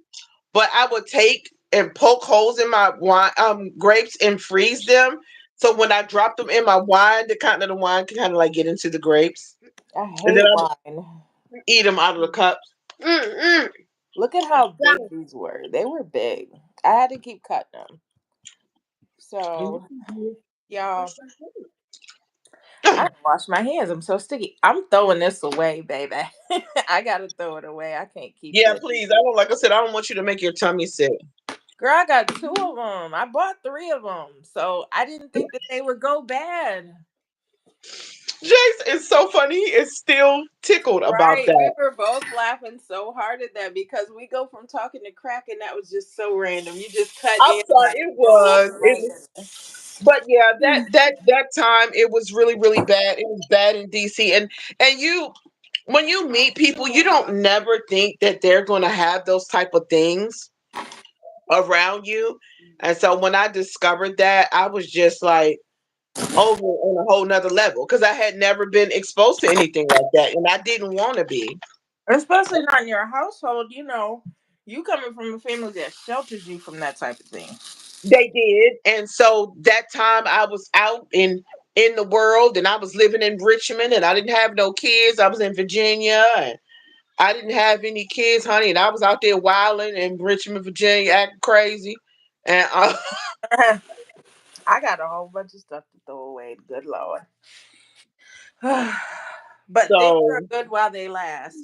but I would take and poke holes in my wine grapes and freeze them. So when I drop them in my wine, the content of the wine can kind of like get into the grapes, I and then hate I wine. eat them out of the cups. mm-mm. Look at how big these were. They were big. I had to keep cutting them. So, y'all, I didn't wash my hands. I'm so sticky. I'm throwing this away, baby. I gotta throw it away. I can't keep Yeah, this. please. I don't like I said. I don't want you to make your tummy sick. Girl, I got two of them. I bought three of them, so I didn't think that they would go bad. Jace is so funny. He is still tickled about Right. We that. were both laughing so hard at that because we go from talking to crack, and that was just so random. You just cut I'm in sorry. like, It oh was. It my was. But yeah, that goodness. that that time it was really really bad. It was bad in DC, and you when you meet people, you don't never think that they're going to have those type of things around you. And so when I discovered that, I was just like, over on a whole nother level because I had never been exposed to anything like that, and I didn't want to be. Especially not in your household. You coming from a family that shelters you from that type of thing. They did, and so that time I was out in the world, and I was living in Richmond, and I didn't have no kids. I was in Virginia, and I didn't have any kids, honey, and I was out there wilding in Richmond, Virginia, acting crazy, and I got a whole bunch of stuff to throw away. Good lord. But things are so good while they last.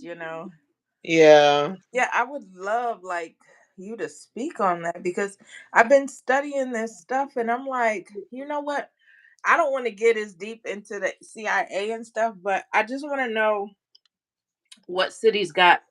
yeah, Yeah, I would love like you to speak on that because I've been studying this stuff and I'm like, you know what? I don't want to get as deep into the CIA and stuff, but I just want to know what cities got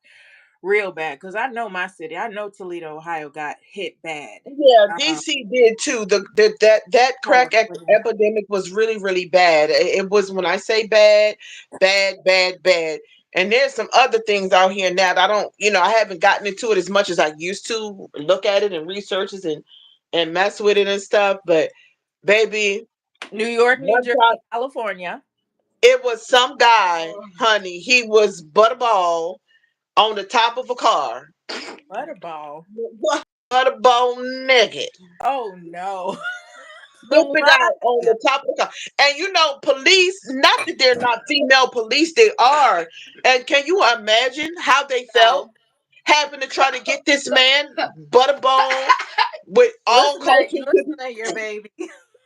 real bad because I know my city. I know Toledo, Ohio got hit bad. yeah, Um, DC did too. That crack California, epidemic was really really bad. It was, when I say bad, bad, bad, bad. And there's some other things out here now that I don't, I haven't gotten into it as much as I used to. Look at it and research it and mess with it and stuff. But baby, New York, New one time Jersey, California. it was some guy, honey. He was butterball on the top of a car, Butterball. butterball naked, Oh no. flipping What? out on the top of the car. And police, not that they're not female police, they are. And can you imagine how they felt No. having to try to get this man butterball with all caution to Listen the, to your baby.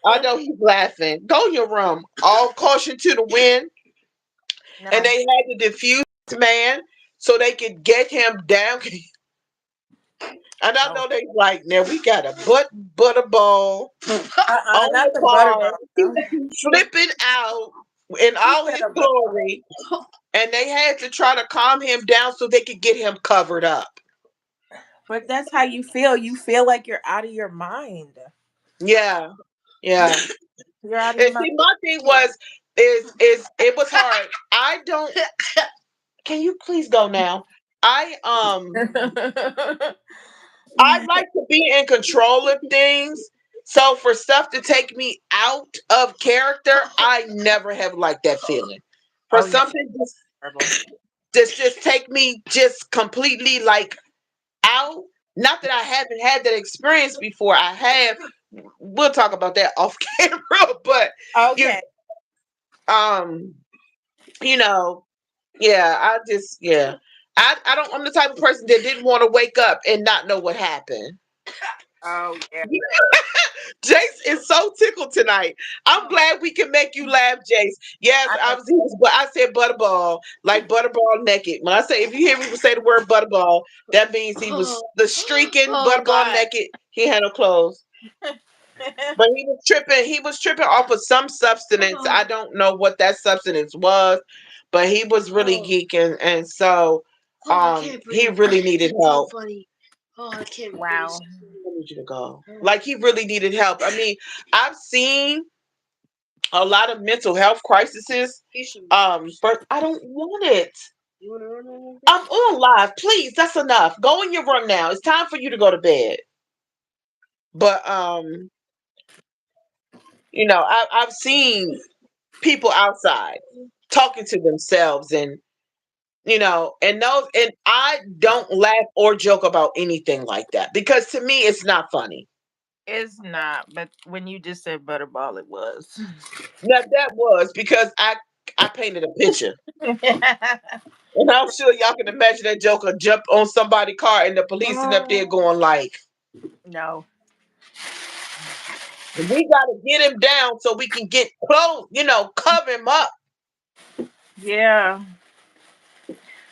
I know he's laughing. Go in your room. All caution to the wind. And No. they had to defuse this man so they could get him down. And I No. know they like, now we got a butterball on Not the the car, butterball. No. flipping out in He all said his a butterball. glory. And they had to try to calm him down so they could get him covered up. But that's how you feel. You feel like you're out of your mind. Yeah, yeah. You're out of your And mind. see, my thing was, is it was hard. I don't. Can you please go now? I I like to be in control of things. So for stuff to take me out of character, I never have liked that feeling. For Oh yeah, something terrible. just take me just completely like out. Not that I haven't had that experience before. I have. We'll talk about that off camera, but you Okay. um, you know, yeah, yeah. I don't, I'm the type of person that didn't want to wake up and not know what happened. Oh yeah. Jace is so tickled tonight. I'm glad we can make you laugh, Jace. Yes, I I know. was. But I said butterball, like butterball naked. When I say, if you hear me say the word butterball, that means he was the streaking Oh butterball God. naked. He had no clothes, but he was tripping. He was tripping off of some substance. I don't know what that substance was, but he was really Oh, geeking, and so I can't he breathe. really needed It's so help. funny. Oh, I can't breathe. Wow. I need you to go. Like, he really needed help. I mean, I've seen a lot of mental health crises. But I don't want it. You wanna run over? I'm on live. Please, that's enough. Go in your room now. It's time for you to go to bed. But I've seen people outside talking to themselves, and I don't laugh or joke about anything like that because to me it's not funny. It's not, but when you just said butterball, it was. Now that was because I painted a picture. And I'm sure y'all can imagine that joker jump on somebody's car and the police sitting up there going like, No. we gotta get him down so we can get close, cover him up. Yeah.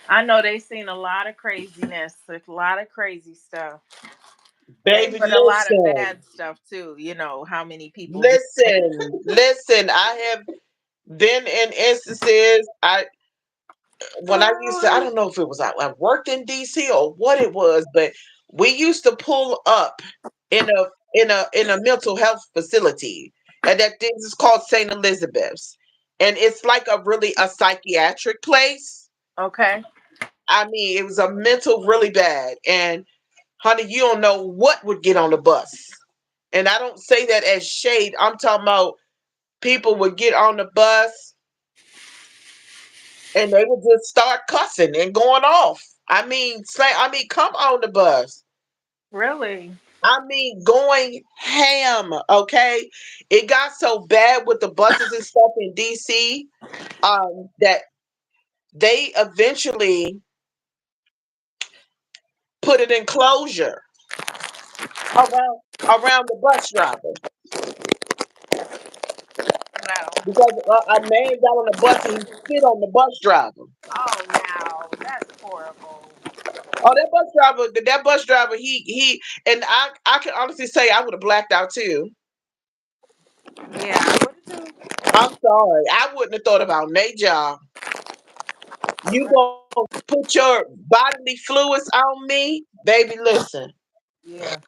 I know they seen a lot of craziness, a lot of crazy stuff, Baby, but a lot of listen. bad stuff too. How many people did. Listen. I have been in instances. When I used to, I don't know if it was I worked in DC or what it was, but we used to pull up in a mental health facility, and that thing is called St. Elizabeth's, and it's like a psychiatric place. Okay. I mean, it was a mental really bad, and honey, you don't know what would get on the bus. And I don't say that as shade. I'm talking about people would get on the bus and they would just start cussing and going off. Come on the bus. Really? I mean, going ham. Okay, it got so bad with the buses and stuff in DC, that they eventually put an enclosure around the bus driver No. because a man got on the bus and he spit on the bus driver. Oh, now that's horrible. Oh, that bus driver, and I can honestly say I would have blacked out too. Yeah, I would too. I'm sorry, I wouldn't have thought about no job. You gonna put your bodily fluids on me, baby? Listen, Yeah.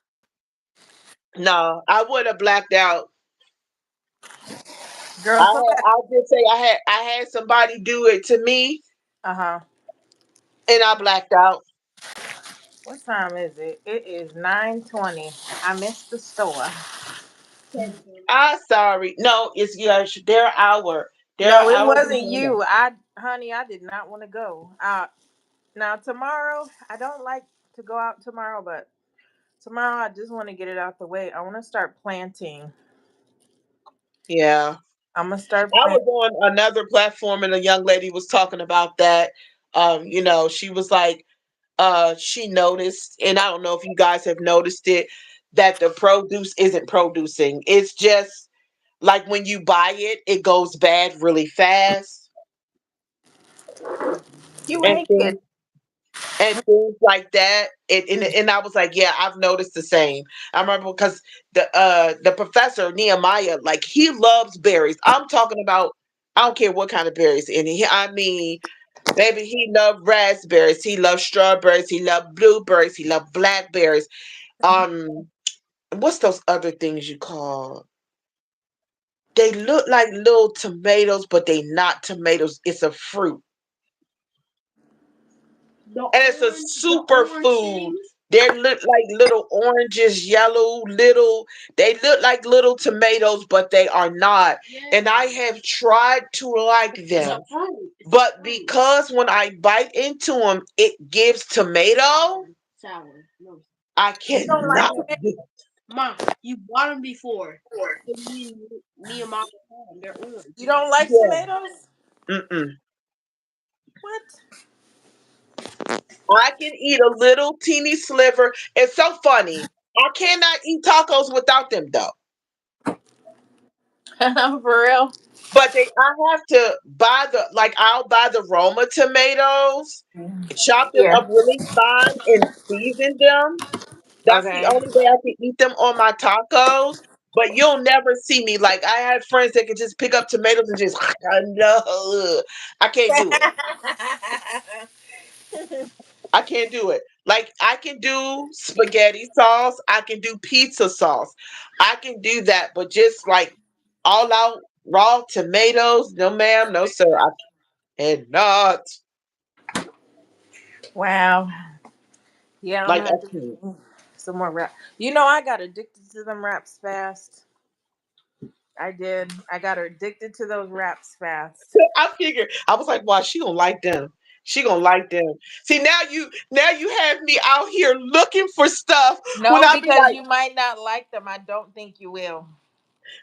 no, I would have blacked out. Girl, somebody. I'll just say I had somebody do it to me, Uh huh. and I blacked out. What time is it? It is 9:20. I missed the store. 10:20. I'm sorry. No, it's their hour. Their No, it hour wasn't behind us. you. Honey, I did not want to go. Now tomorrow, I don't like to go out tomorrow, but tomorrow I just want to get it out the way. I want to start planting. Yeah. I'm gonna start I planting. was on another platform and a young lady was talking about that. She was like, she noticed, and I don't know if you guys have noticed it, that the produce isn't producing. It's just like when you buy it, it goes bad really fast. You And ain't kidding. things and things like that. And I was like, yeah, I've noticed the same. I remember because the professor Nehemiah, like he loves berries. I'm talking about, I don't care what kind of berries. And baby, he loved raspberries, he loved strawberries, he loved blueberries, he loved blackberries. Um, what's those other things you call? They look like little tomatoes, but they not tomatoes. It's a fruit. And it's a The super orange food. things. They look like little oranges, yellow, little. They look like little tomatoes, but they are not. And I Yeah. have tried to like It's a them, fruit. It's a but fruit. because when I bite into them, it gives tomato. Sour. No. I You don't like cannot. tomatoes? do- Ma, you bought them before. So me and Mama had 'em. They're orange. You don't like Yeah. tomatoes? Mm-mm. What? I can eat a little teeny sliver. It's so funny. I cannot eat tacos without them though. For real? I have to buy I'll buy the Roma tomatoes, chop them Yeah. up really fine and season them. That's the Okay. only way I can eat them on my tacos. But you'll never see me like I have friends that can just pick up tomatoes and just no, I can't do it. I can't do it. Like I can do spaghetti sauce, I can do pizza sauce, I can do that, but just like all out raw tomatoes, no ma'am, no sir, I cannot. Wow. Yeah, I'm Like gonna I have to can't. do some more rap. You know, I got addicted to them raps fast. I did. I got addicted to those raps fast. I figured I was like, wow, she gonna like them. She gonna like them. See now you have me out here looking for stuff when No, I be because you might not like them. I don't think you will.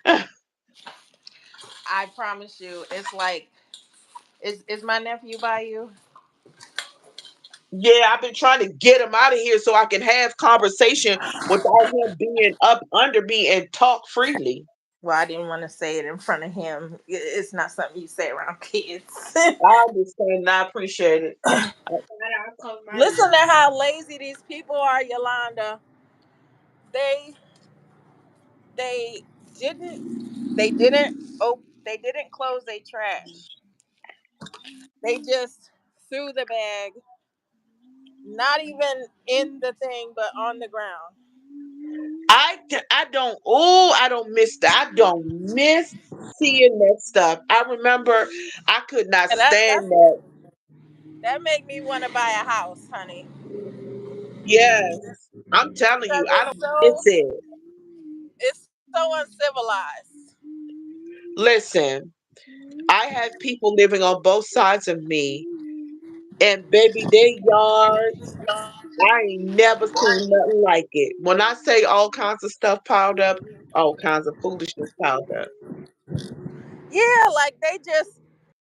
like, I promise you. It's like, is my nephew by you? yeah, I've been trying to get him out of here so I can have conversation without him being up under me and talk freely. Well, I didn't want to say it in front of him. It's not something you say around kids. I understand and I appreciate it. I'll close my Listen room. to how lazy these people are, Yolanda. They they they didn't close their trash. They just threw the bag, not even in the thing, but on the ground. I don't miss that. I don't miss seeing that stuff. I remember I could not And stand that. that make me want to buy a house, honey, Yes. I'm telling you, because I don't miss it. it's so uncivilized. Listen, I have people living on both sides of me, and baby, their yards, I ain't never seen nothing like it. When I say all kinds of stuff piled up, all kinds of foolishness piled up. Yeah, like they just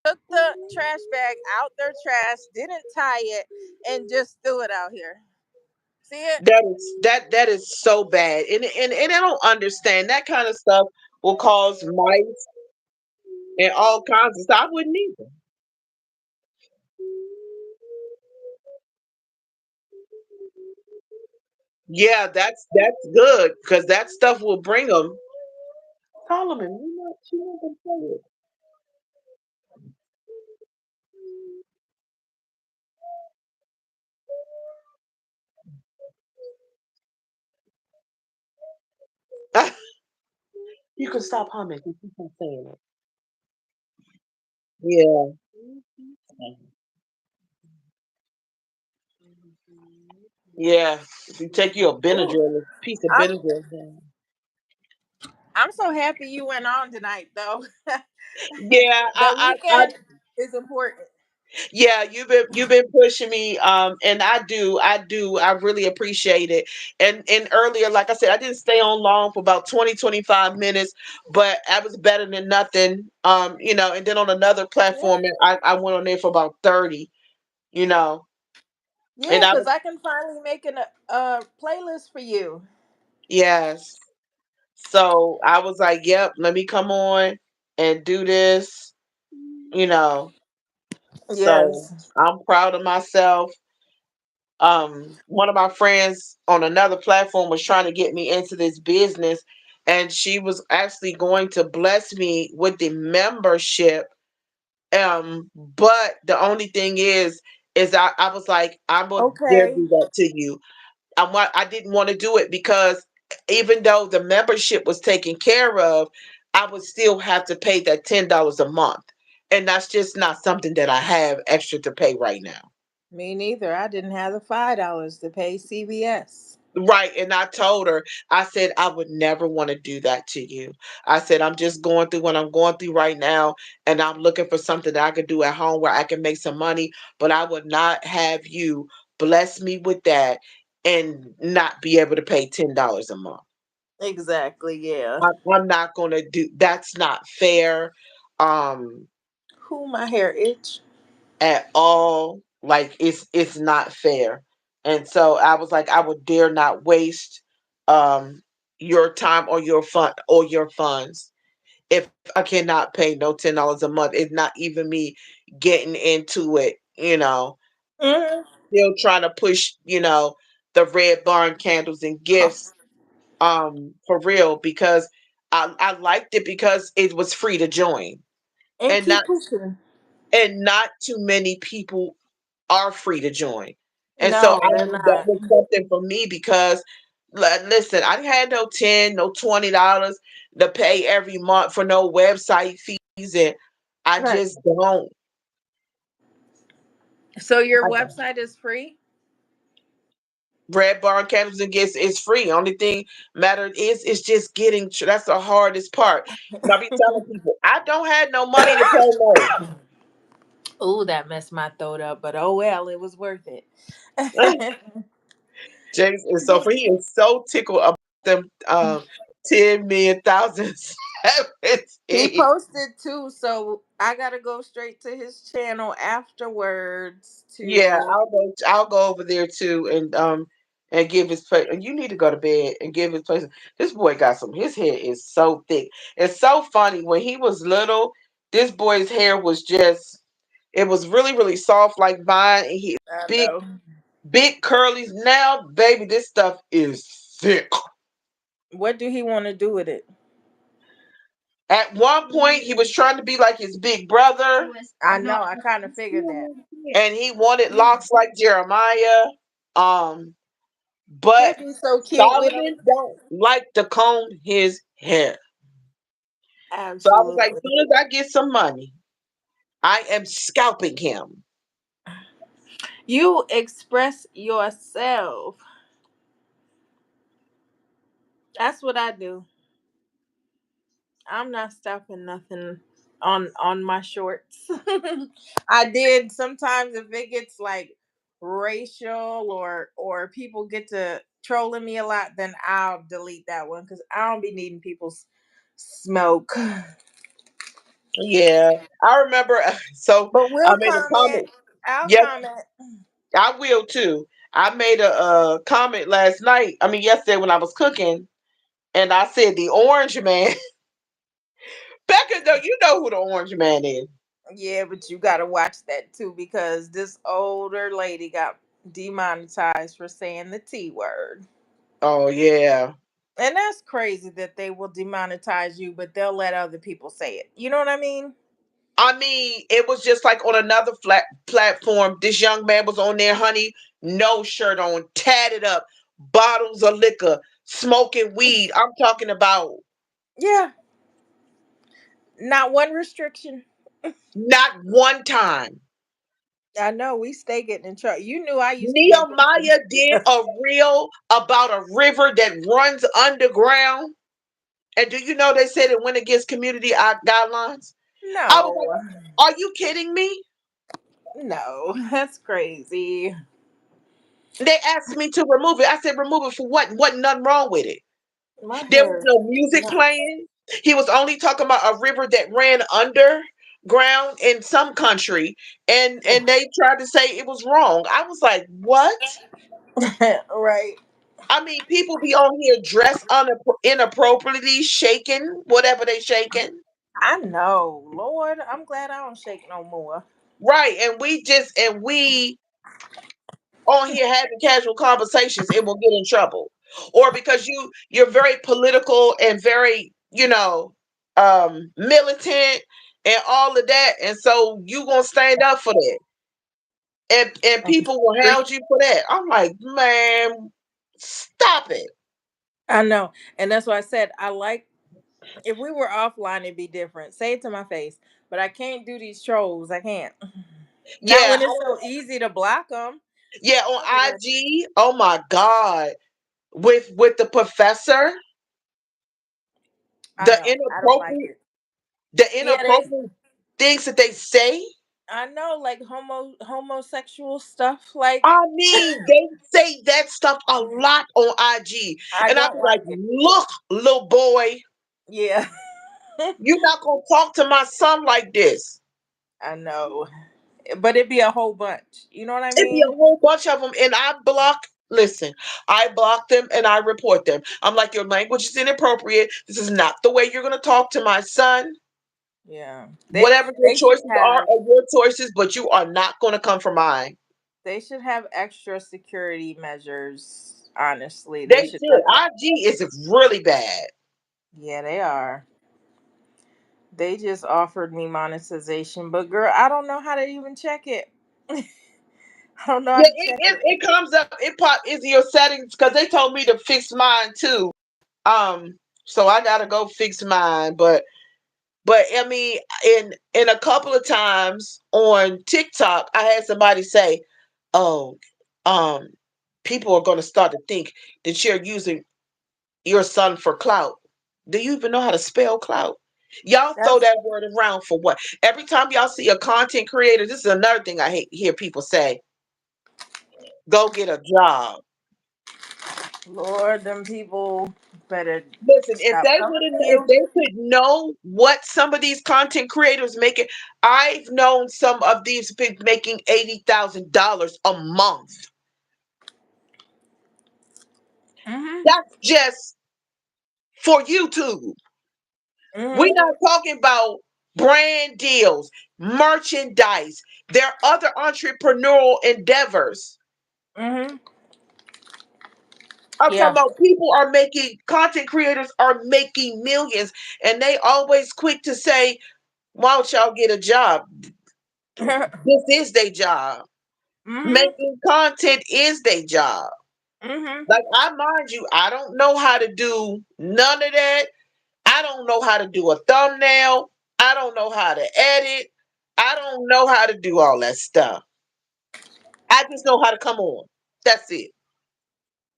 took the trash bag out their trash, didn't tie it, and just threw it out here. See it? That is so bad, and I don't understand that kind of stuff will cause mice and all kinds of stuff. I wouldn't either. Yeah, that's good because that stuff will bring them. Solomon, you not gonna play it. You can stop humming. You keep on saying it. Yeah. Yeah. If you take you a Ooh, Benadryl, a piece of I'm Benadryl. I'm so happy you went on tonight, though. Yeah, The weekend is important. yeah, you've been pushing me, and I really appreciate it. And earlier, like I said, I didn't stay on long for about 20-25 minutes, but I was better than nothing. And then on another Yeah, platform, I went on there for about 30. You know, yeah, and I because was I can finally make a playlist for you. yes. So I was like, yep, let me come on and do this. You know, so Yes. I'm proud of myself. One of my friends on another platform was trying to get me into this business, and she was actually going to bless me with the membership. But the only thing is I was like, I'm gonna dare Okay. do that to you. I didn't want to do it because even though the membership was taken care of, I would still have to pay that $10 a month, and that's just not something that I have extra to pay right now. Me neither. I didn't have the $5 to pay CBS. Right. And I told her, I said, I would never want to do that to you. I said, I'm just going through what I'm going through right now. And I'm looking for something that I could do at home where I can make some money. But I would not have you bless me with that and not be able to pay $10 a month. Exactly. Yeah. I'm not going to do that's not fair. Um, Who my hair itch? at all. Like it's not fair. And so I was like, I would dare not waste um your time or your funds if I cannot pay no $10 a month. It's not even me getting into it, Hmm. still trying to push, the red barn candles and gifts for real because I liked it because it was free to join. And And keep not pushing. and not too many people are free to join. And so No, I they're knew that not. was something for me because listen, I had no 10, no $20 to pay every month for no website fees, and I Right. just don't. So your I don't. website is free? Red Barn Candles and Gifts is free. Only thing matter is it's just getting that's the hardest part. And I be telling people I don't have no money to pay no. Oh, that messed my throat up, but oh well, it was worth it. James is so for he is so tickled about them 10 million thousand 17. He posted too, so I gotta go straight to his channel afterwards Yeah, to. I'll go over there too and give his place. You need to go to bed and give his place. This boy got some his hair is so thick. It's so funny. When he was little, this boy's hair was just it was really, really soft like mine. And he I big, know. big curlies. Now, baby, this stuff is thick. What do he want to do with it? At one point, he was trying to be like his big brother, I know. I kind of figured that. and he wanted locks like Jeremiah. Um, but He'd be so cute with it. Solomon don't like to comb his hair. So I was like, as Absolutely. soon as I get some money, I am scalping him. You express yourself. That's what I do. I'm not stopping nothing on my shorts. I did sometimes if it gets like racial or people get to trolling me a lot, then I'll delete that one because I don't be needing people's smoke. Yeah, I remember. So But I we'll made a comment. comment. I'll Yes, comment. I will too. I made a comment last night. I mean, yesterday when I was cooking, and I said the orange man. Becca, though, you know who the orange man is. Yeah, but you gotta watch that too because this older lady got demonetized for saying the T word. Oh yeah. And that's crazy that they will demonetize you, but they'll let other people say it. You know what I mean? I mean, it was just like on another flat platform. This young man was on there, honey, no shirt on, tatted up, bottles of liquor, smoking weed. I'm talking about Yeah. Not one restriction. not one time. I know we stay getting in trouble. You knew I used to get busy. Nehemiah did a reel about a river that runs underground. And do you know they said it went against community guidelines? I was No. like, are you kidding me? No. That's crazy. They asked me to remove it. I said, remove it for what? Wasn't nothing wrong with it. My There was hair. no music playing. He was only talking about a river that ran underground in some country, and they tried to say it was wrong. I was like, what? Right. I mean, people be on here dressed inappropriately, shaking whatever they shaking. I know. Lord, I'm glad I don't shake no more. Right, and we on here having casual conversations and will get in trouble, or because you're very political and very militant and all of that, and so you gonna stand up for that, and people will hound you for that. I'm like, man, stop it. I know. And that's why I said I like if we were offline it'd be different. Say it to my face. But I can't do these trolls. I can't. Not Yeah, when it's so easy to block them. yeah, on IG. Oh my god, with the professor, I the know. I don't like inappropriate it. the Yeah, they inappropriate things that they say. I know like homosexual stuff like I mean, they say that stuff a lot on IG. I And I'll don't be like, like it. look, little boy, Yeah. you're not going to talk to my son like this. I know. But it'd be a whole bunch. You know what I It'd be a mean? whole bunch of them. And listen, I block them and I report them. I'm like, your language is inappropriate. This is not the way you're going to talk to my son. Yeah. Whatever your They should choices have are your choices, but you are not going to come for mine. they should have extra security measures. Honestly, They they should should. definitely. IG is really bad. Yeah, they are. They just offered me monetization, but girl, I don't know how to even check it. I don't know how Yeah, to check it. it comes up. It pop is your settings because they told me to fix mine too. So I gotta go fix mine. But I mean, in a couple of times on TikTok, I had somebody say, "Oh, um, people are gonna start to think that you're using your son for clout." Do you even know how to spell clout? Y'all throw That's that word around for what? Every time y'all see a content creator, this is another thing I hate hear people say: "Go get a job." Lord, them people better Listen, stop coming to if you. they could know what some of these content creators making, I've known some of these people making $80,000 a month. Mhm. That's just for YouTube. We're Mhm. not talking about brand deals, merchandise. There are other entrepreneurial endeavors. Mhm. I'm talking Yeah. about people are making content creators are making millions, and they always quick to say, "Why don't y'all get a job?" This is their job. Mhm. Making content is their job. Mhm. Like I mind you, I don't know how to do none of that. I don't know how to do a thumbnail. I don't know how to edit. I don't know how to do all that stuff. I just know how to come on. That's it.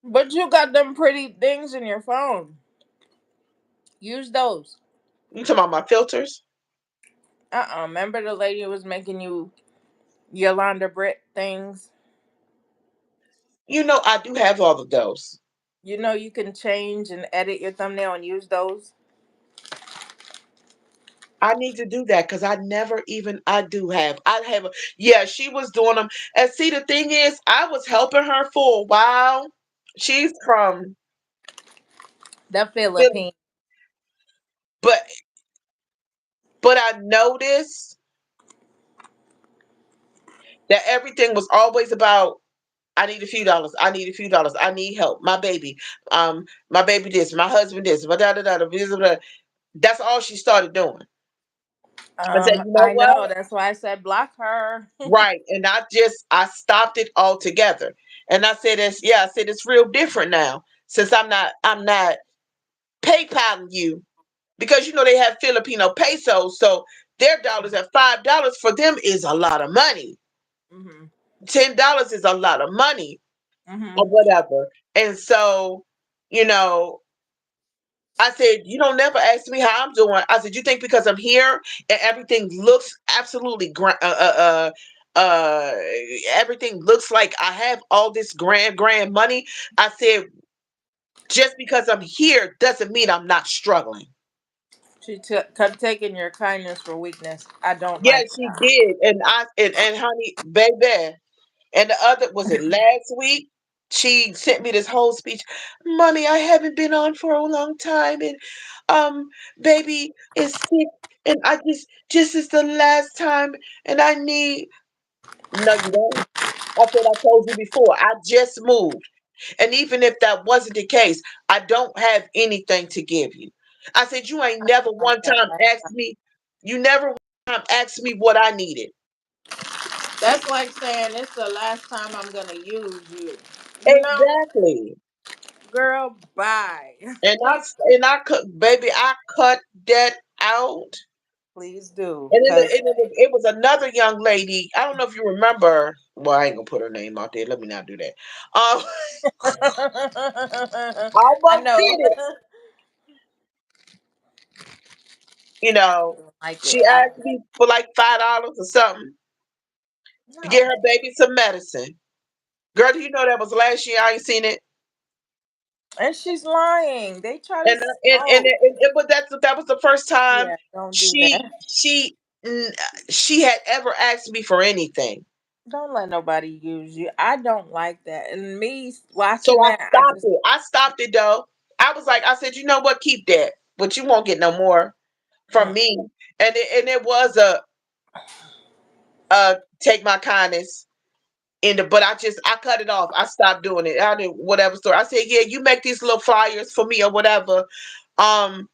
But you got them pretty things in your phone. Use those. You talking about my filters? Remember the lady who was making you Yolanda Britt things? I do have all of those. You know you can change and edit your thumbnail and use those. I need to do that because I do have. I have yeah, she was doing them. And see, the thing is, I was helping her for a while. She's from The Philly, Philippines. but I noticed that everything was always about I need a few dollars. I need a few dollars. I need help. My baby this, my husband this, blah, da, da, da, da, blah, blah, blah. That's all she started doing. I said, you know I what? know. That's why I said block her. Right. And I stopped it altogether. And I said, I said, it's real different now since I'm not PayPaling you because they have Filipino pesos. So their dollars at $5 for them is a lot of money. Mhm. $10 is a lot of money or Mhm. whatever. And so, you know, I said, you don't never ask me how I'm doing. I said, you think because I'm here and everything looks absolutely uh, everything looks like I have all this grand money. I said, just because I'm here doesn't mean I'm not struggling. Kept taking your kindness for weakness. I don't Yeah, like she that. did. And honey, baby. And the other was it last week? She sent me this whole speech. Mommy, I haven't been on for a long time, and um, baby is sick, and I just is the last time, and I need. No, you don't. I said I told you before. I just moved, and even if that wasn't the case, I don't have anything to give you. I said you ain't never Like one that time last asked time. me. You never one time asked me what I needed. That's like saying it's the last time I'm gonna use you. You know, Exactly. girl, bye. And I cut, baby, I cut that out. Please do, And then cause it was another young lady. I don't know if you remember. Well, I ain't gonna put her name out there. Let me not do that. Um, I I almost know. did it. You know, Don't like she it. I asked me for like $5 or something to get no, her baby some medicine. Girl, do you know that was last year? I ain't seen it. and she's lying. They try to And oh it was that was the first time yeah, don't do she that. she mm, she had ever asked me for anything. Don't let nobody use you. I don't like that. And me So watching I that, I stopped just it. I stopped it though. I said, you know what? Keep that, but you won't get no more from mm, me. And it was take my kindness but I cut it off. I stopped doing it. I did whatever story. I said, yeah, you make these little flyers for me or whatever. Um,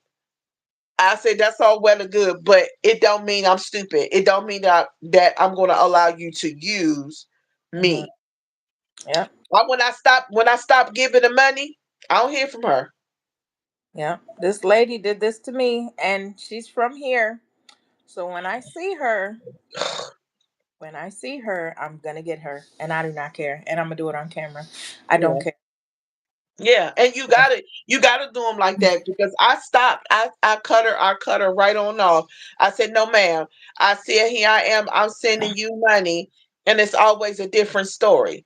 I said that's all well and good, but it don't mean I'm stupid. It don't mean that I'm going to allow you to use mhm, me. yeah, When I stop giving the money, I don't hear from her. yeah. This lady did this to me, and she's from here. So when I see her, I'm gonna get her, and I do not care, and I'm gonna do it on camera. I don't Yeah. care. Yeah, and you gotta do them like that because I stopped. I cut her right on off. I said, no, ma'am. I said, here I am. I'm sending you money, and it's always a different story.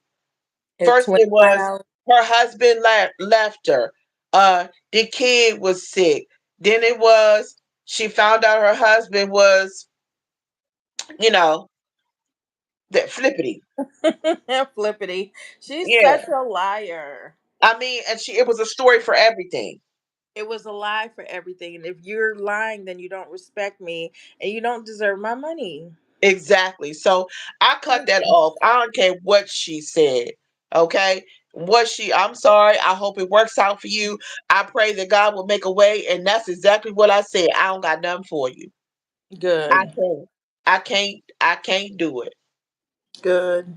It's First, it was $25. her husband left her. The kid was sick. Then it was she found out her husband was, you know, that flippity. Flippity. She's Yeah, such a liar. I mean, and it was a story for everything. It was a lie for everything. And if you're lying, then you don't respect me and you don't deserve my money. Exactly. So I cut that off. I don't care what she said. Okay. I'm sorry. I hope it works out for you. I pray that God will make a way. And that's exactly what I said. I don't got nothing for you. I Good. can't. I can't do it. Good.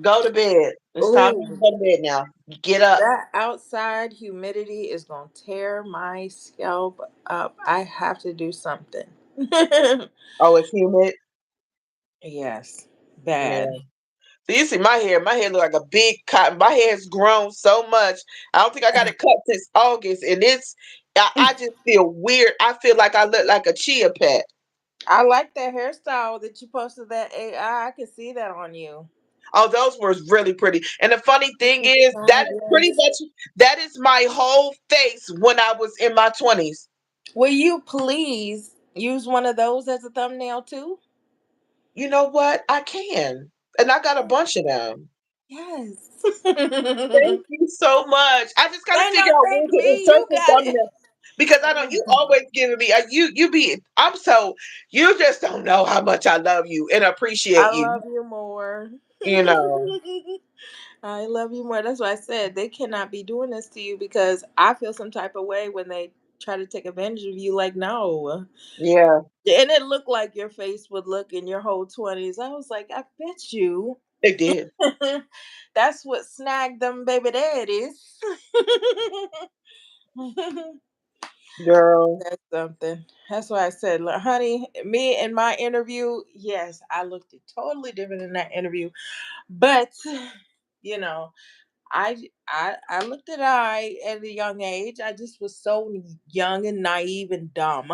Go to bed. It's time for you to Ooh, go to bed now. Get up. that outside humidity is going to tear my scalp up. I have to do something. Oh, it's humid. Yes. Yeah. Bad. So you see my hair. My hair look like a big cotton. My hair has grown so much. I don't think I got it cut since August, and I just feel weird. I feel like I look like a chia pet. I like that hairstyle that you posted that AI. I can see that on you. Oh, those were really pretty. And the funny thing is, that is pretty Yes. much that is my whole face when I was in my 20s. Will you please use one of those as a thumbnail too? You know what? I can. And I got a bunch of them. Yes. Thank you so much. I just gotta Ain't no figure out where thank to me. insert You the got it. thumbnail. Because I know you always giving me you be I'm so you just don't know how much I love you and appreciate I you. love you more. You know. I love you more. That's why I said they cannot be doing this to you because I feel some type of way when they try to take advantage of you. Like, no. Yeah, And it looked like your face would look in your whole 20s. I was like, I bet you. they did. That's what snagged them baby daddies. Girl. That's something. That's why I said, "Look, honey, me in my interview, yes, I looked totally different in that interview. But, you know, I looked at I at a young age. I just was so young and naive and dumb.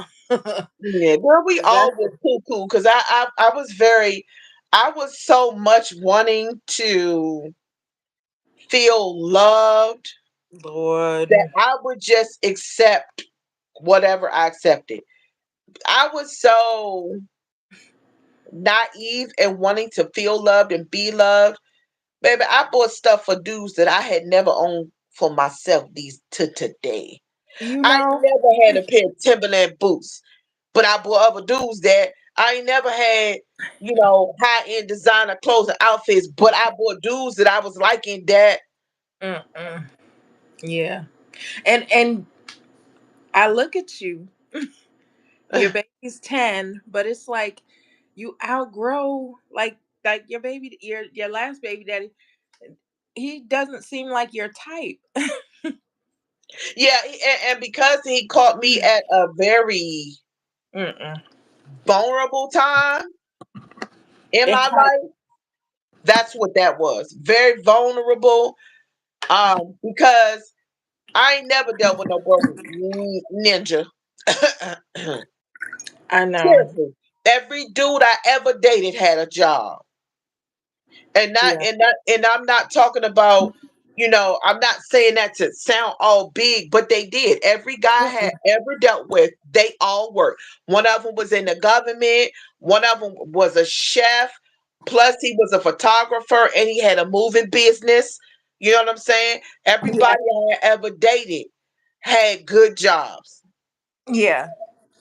Yeah, girl, we all That's was cuckoo because I was very I was so much wanting to feel loved that Lord. I would just accept whatever I accepted. I was so naive and wanting to feel loved and be loved. Baby, I bought stuff for dudes that I had never owned for myself these to today. You I know, never had a pair of Timberland boots, but I bought other dudes that I ain't never had, high end designer clothes and outfits, but I bought dudes that I was liking that. mm-mm. Yeah. And I look at you. Your baby's 10, but it's like you outgrow like your baby your last baby daddy. He doesn't seem like your type. Yeah, and because he caught me at a very Mm-mm. vulnerable time in It my had, life, that's what that was. Very vulnerable. Because I ain't never dealt with no broke ninja. I know. Seriously, every dude I ever dated had a job, and not Yeah. and not and I'm not talking about. I'm not saying that to sound all big, but they did. Every guy I had Mm-mm. ever dealt with, they all worked. One of them was in the government. One of them was a chef. Plus, he was a photographer, and he had a moving business. You know what I'm saying? Yeah. Everybody I had ever dated had good jobs, Yeah.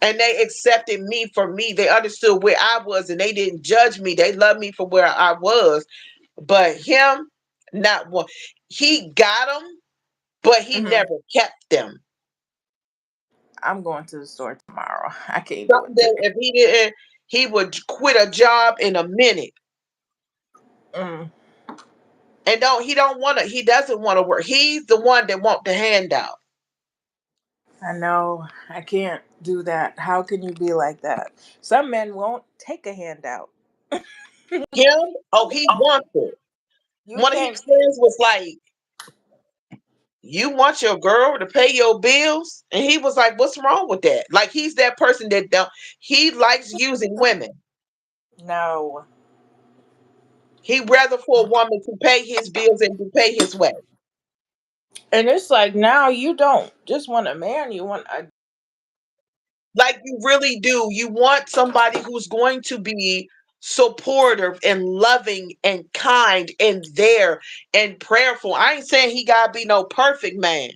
and they accepted me for me. They understood where I was, and they didn't judge me. They loved me for where I was. But him, not one. He got them, but he Hmm. never kept them. I'm going to the store tomorrow. I can't do Something it that today. if he didn't, he would quit a job in a minute. Mm. And he don't want to. He doesn't want to work. He's the one that want the handout. I know. I can't do that. How can you be like that? Some men won't take a handout. Him, oh, he wants it. You One of can't. his friends was like, "You want your girl to pay your bills?" And he was like, "What's wrong with that?" Like he's that person that don't. He likes using women. No. He rather for a woman to pay his bills and to pay his way. And it's like now you don't just want a man, you want a. Like you really do. You want somebody who's going to be supportive and loving and kind and there and prayerful. I ain't saying he gotta be no perfect man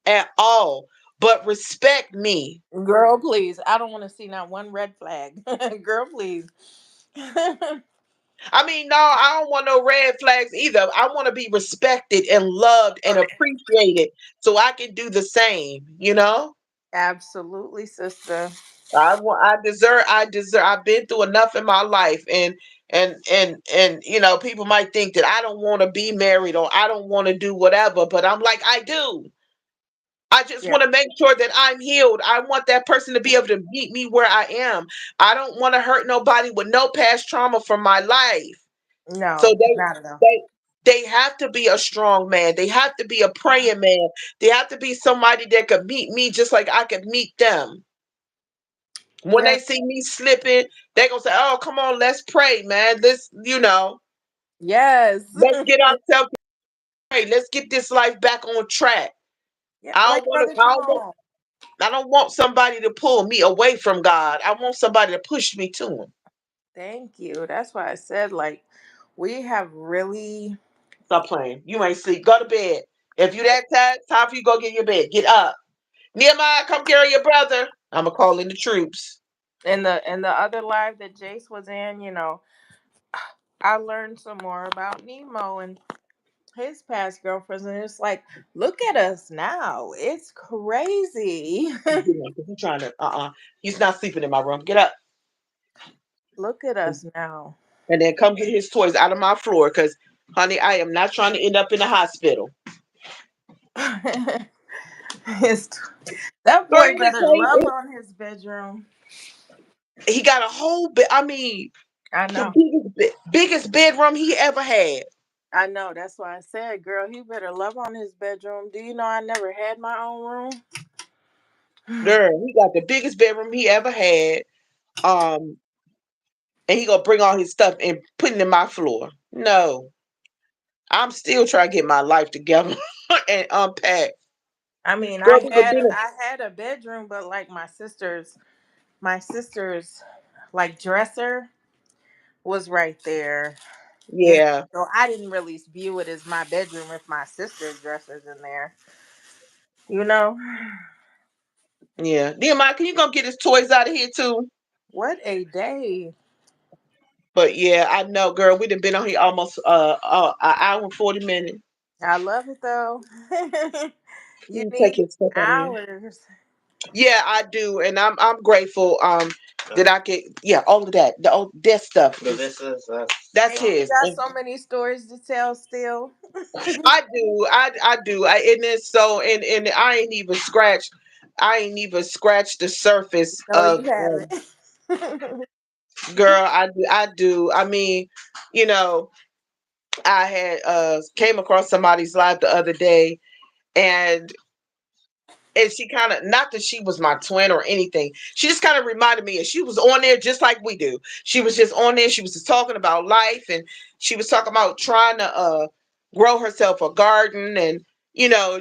at all, but respect me. Girl, please. I don't want to see not one red flag. Girl, please. I mean, no, I don't want no red flags either. I want to be respected and loved and appreciated so I can do the same. Absolutely, sister. I've been through enough in my life, and people might think that I don't want to be married or I don't want to do whatever, but I'm like, I do. I just Yeah. want to make sure that I'm healed. I want that person to be able to meet me where I am. I don't want to hurt nobody with no past trauma from my life. So No, not at all. they They have to be a strong man. They have to be a praying man. They have to be somebody that could meet me just like I could meet them. When Yeah. they see me slipping, they gonna say, "Oh, come on, let's pray, man. Yes. Let's get ourselves right. Let's get this life back on track." Yeah, I don't like want Brother to. Jerome. I don't want somebody to pull me away from God. I want somebody to push me to Him. Thank you. That's why I said like we have really Stop playing. You ain't sleep. Go to bed. If you that tired, time for you to go get in your bed. Get up. Nehemiah, come carry your brother. I'ma call in the troops. in the other live that Jace was in, you know, I learned some more about Nemo and his past girlfriends, and it's like, look at us now. It's crazy. He's trying to. He's not sleeping in my room. Get up. Look at us now. And then come get his toys out of my floor, cause, honey, I am not trying to end up in the hospital. His, that Girl, boy ain't it better love crazy? on his bedroom. He got a whole bed. I mean, I the know. biggest bedroom he ever had. I know. That's why I said, girl, he better love on his bedroom. Do you know I never had my own room? Girl, he got the biggest bedroom he ever had. Um, and he gonna bring all his stuff and put it in my floor. No, I'm still trying to get my life together and unpack. I mean, Girl, we were dinner. I had a bedroom, but like my sister's like dresser was right there. And Yeah, so I didn't really view it as my bedroom if my sister's dresser's in there. You know? yeah. Nehemiah, can you go get his toys out of here too? What a day. But yeah, I know, girl. We done been on here almost an hour and 40 minutes. I love it though. You You take need your stuff out of here. hours. Yeah, I do, and I'm grateful. That I get all of that the old death stuff. But this is that's And you his. got so many stories to tell still. I do, I do, and it's so, and I ain't even scratched the surface No, of you haven't. girl. I do. I mean, you know, I had came across somebody's live the other day, and she kind of, not that she was my twin or anything, she just kind of reminded me, and she was on there just like we do. She was just on there, she was just talking about life, and she was talking about trying to grow herself a garden, and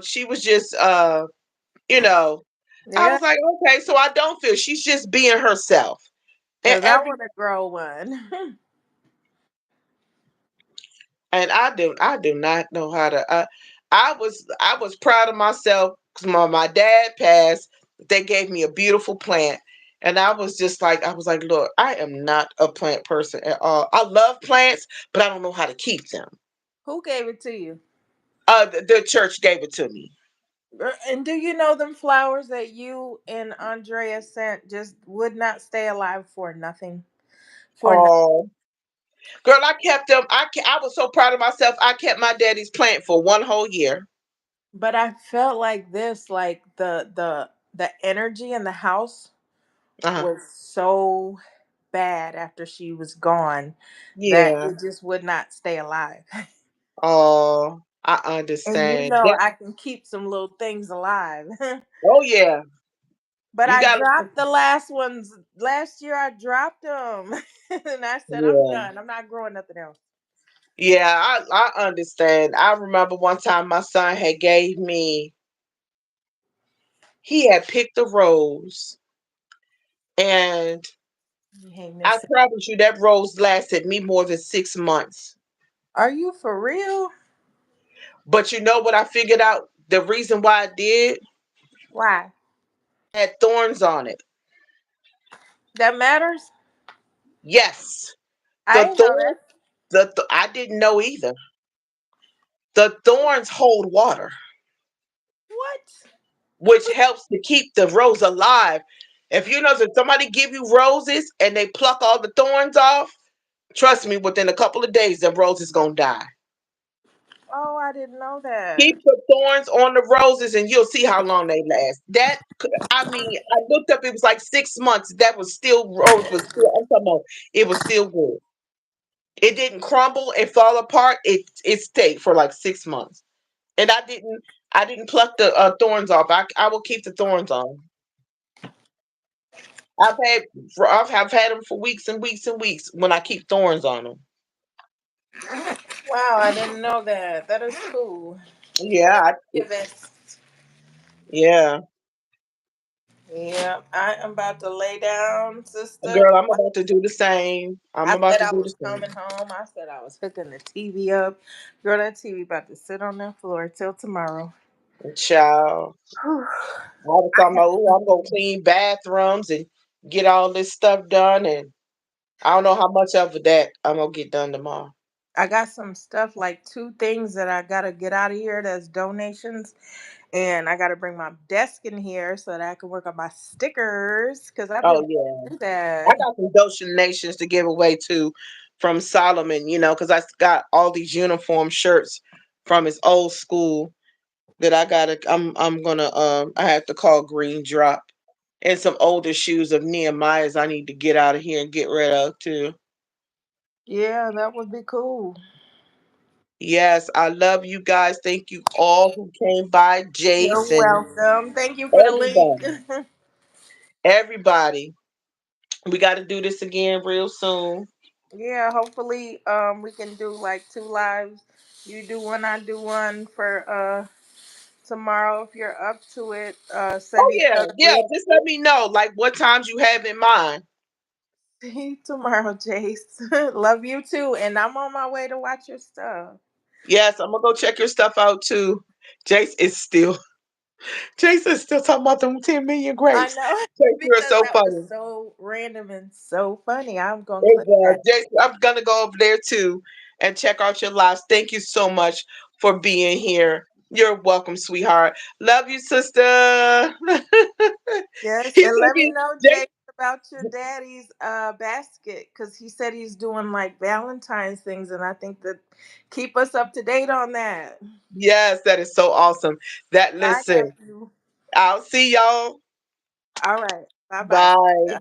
she was just you know I Yeah, was like, okay, so I don't feel, she's just being herself. And because I every want to grow one. and I do not know how to. I was proud of myself because my dad passed. They gave me a beautiful plant, and I was like, look, I am not a plant person at all. I love plants, but I don't know how to keep them. Who gave it to you? The church gave it to me. And do you know them flowers that you and Andrea sent just would not stay alive for nothing? For nothing. Oh, girl, I kept them. I was so proud of myself. I kept my daddy's plant for one whole year. But I felt like this, like the energy in the house Uh-huh. was so bad after she was gone that Yeah. it just would not stay alive. Oh, I And you understand know that. I can keep some little things alive. Oh yeah, But you I got. dropped the last ones last year. I dropped them, and I said, "I'm Yeah. done. I'm not growing nothing else." Yeah, I understand. I remember one time my son had gave me, he had picked a rose, and You hang I this. promise you that rose lasted me more than 6 months. Are you for real? But you know what I figured out? The reason why I did Why? had thorns on it. That matters? Yes, I the didn't know thorns. that. I didn't know either. The thorns hold water, What? which helps to keep the rose alive. If you know that somebody give you roses and they pluck all the thorns off, trust me, within a couple of days, the rose is gonna die. Oh, I didn't know that. Keep the thorns on the roses, and you'll see how long they last. I mean, I looked up; it was like 6 months. That was still rose was still. I'm talking about it was still good. It didn't crumble and fall apart. It stayed for like 6 months, and I didn't pluck the thorns off. I will keep the thorns on. I've had I've had them for weeks and weeks and weeks when I keep thorns on them. Wow, I didn't know that. That is cool. Yeah, Give it. yeah, Yeah, I am about to lay down, sister. girl. I'm about to do the same. I'm I about said to I do the was same. coming home. I said I was hooking the TV up. Girl, that TV about to sit on that floor till tomorrow. Child, Whew. I was I talking got, about, ooh, I'm gonna clean bathrooms and get all this stuff done, and I don't know how much of that I'm gonna get done tomorrow. I got some stuff like two things that I gotta get out of here that's donations, and I gotta bring my desk in here so that I can work on my stickers because I've been Oh wanting yeah, to do I that. got some donations to give away too from Solomon. Because I got all these uniform shirts from his old school that I gotta. I'm gonna. I have to call Green Drop, and some older shoes of Nehemiah's I need to get out of here and get rid of too. Yeah, that would be cool. Yes, I love you guys. Thank you all who came by, You're Jace and welcome. Thank you for the link. everybody. Everybody, we got to do this again real soon. Yeah, hopefully we can do like two lives. You do one, I do one for tomorrow if you're up to it. Oh Send each yeah, other yeah. links. Just let me know like what times you have in mind. See you tomorrow, Jace. Love you too. And I'm on my way to watch your stuff. Yes, I'm gonna go check your stuff out too. Jace is still Jace is still talking about them 10 million I grapes. know Jace, you're because so that was funny. so random and so funny. I'm gonna It click was. that. Jace, I'm gonna go over there too and check out your lives. Thank you so much for being here. You're welcome, sweetheart. Love you, sister. Yes, He and said let me he know, Jace, Jake, about your daddy's basket because he said he's doing like Valentine's things, and I think that keep us up to date on that. yes, that is so awesome. That I listen, nephew. I'll see y'all. All right. Bye bye. Bye.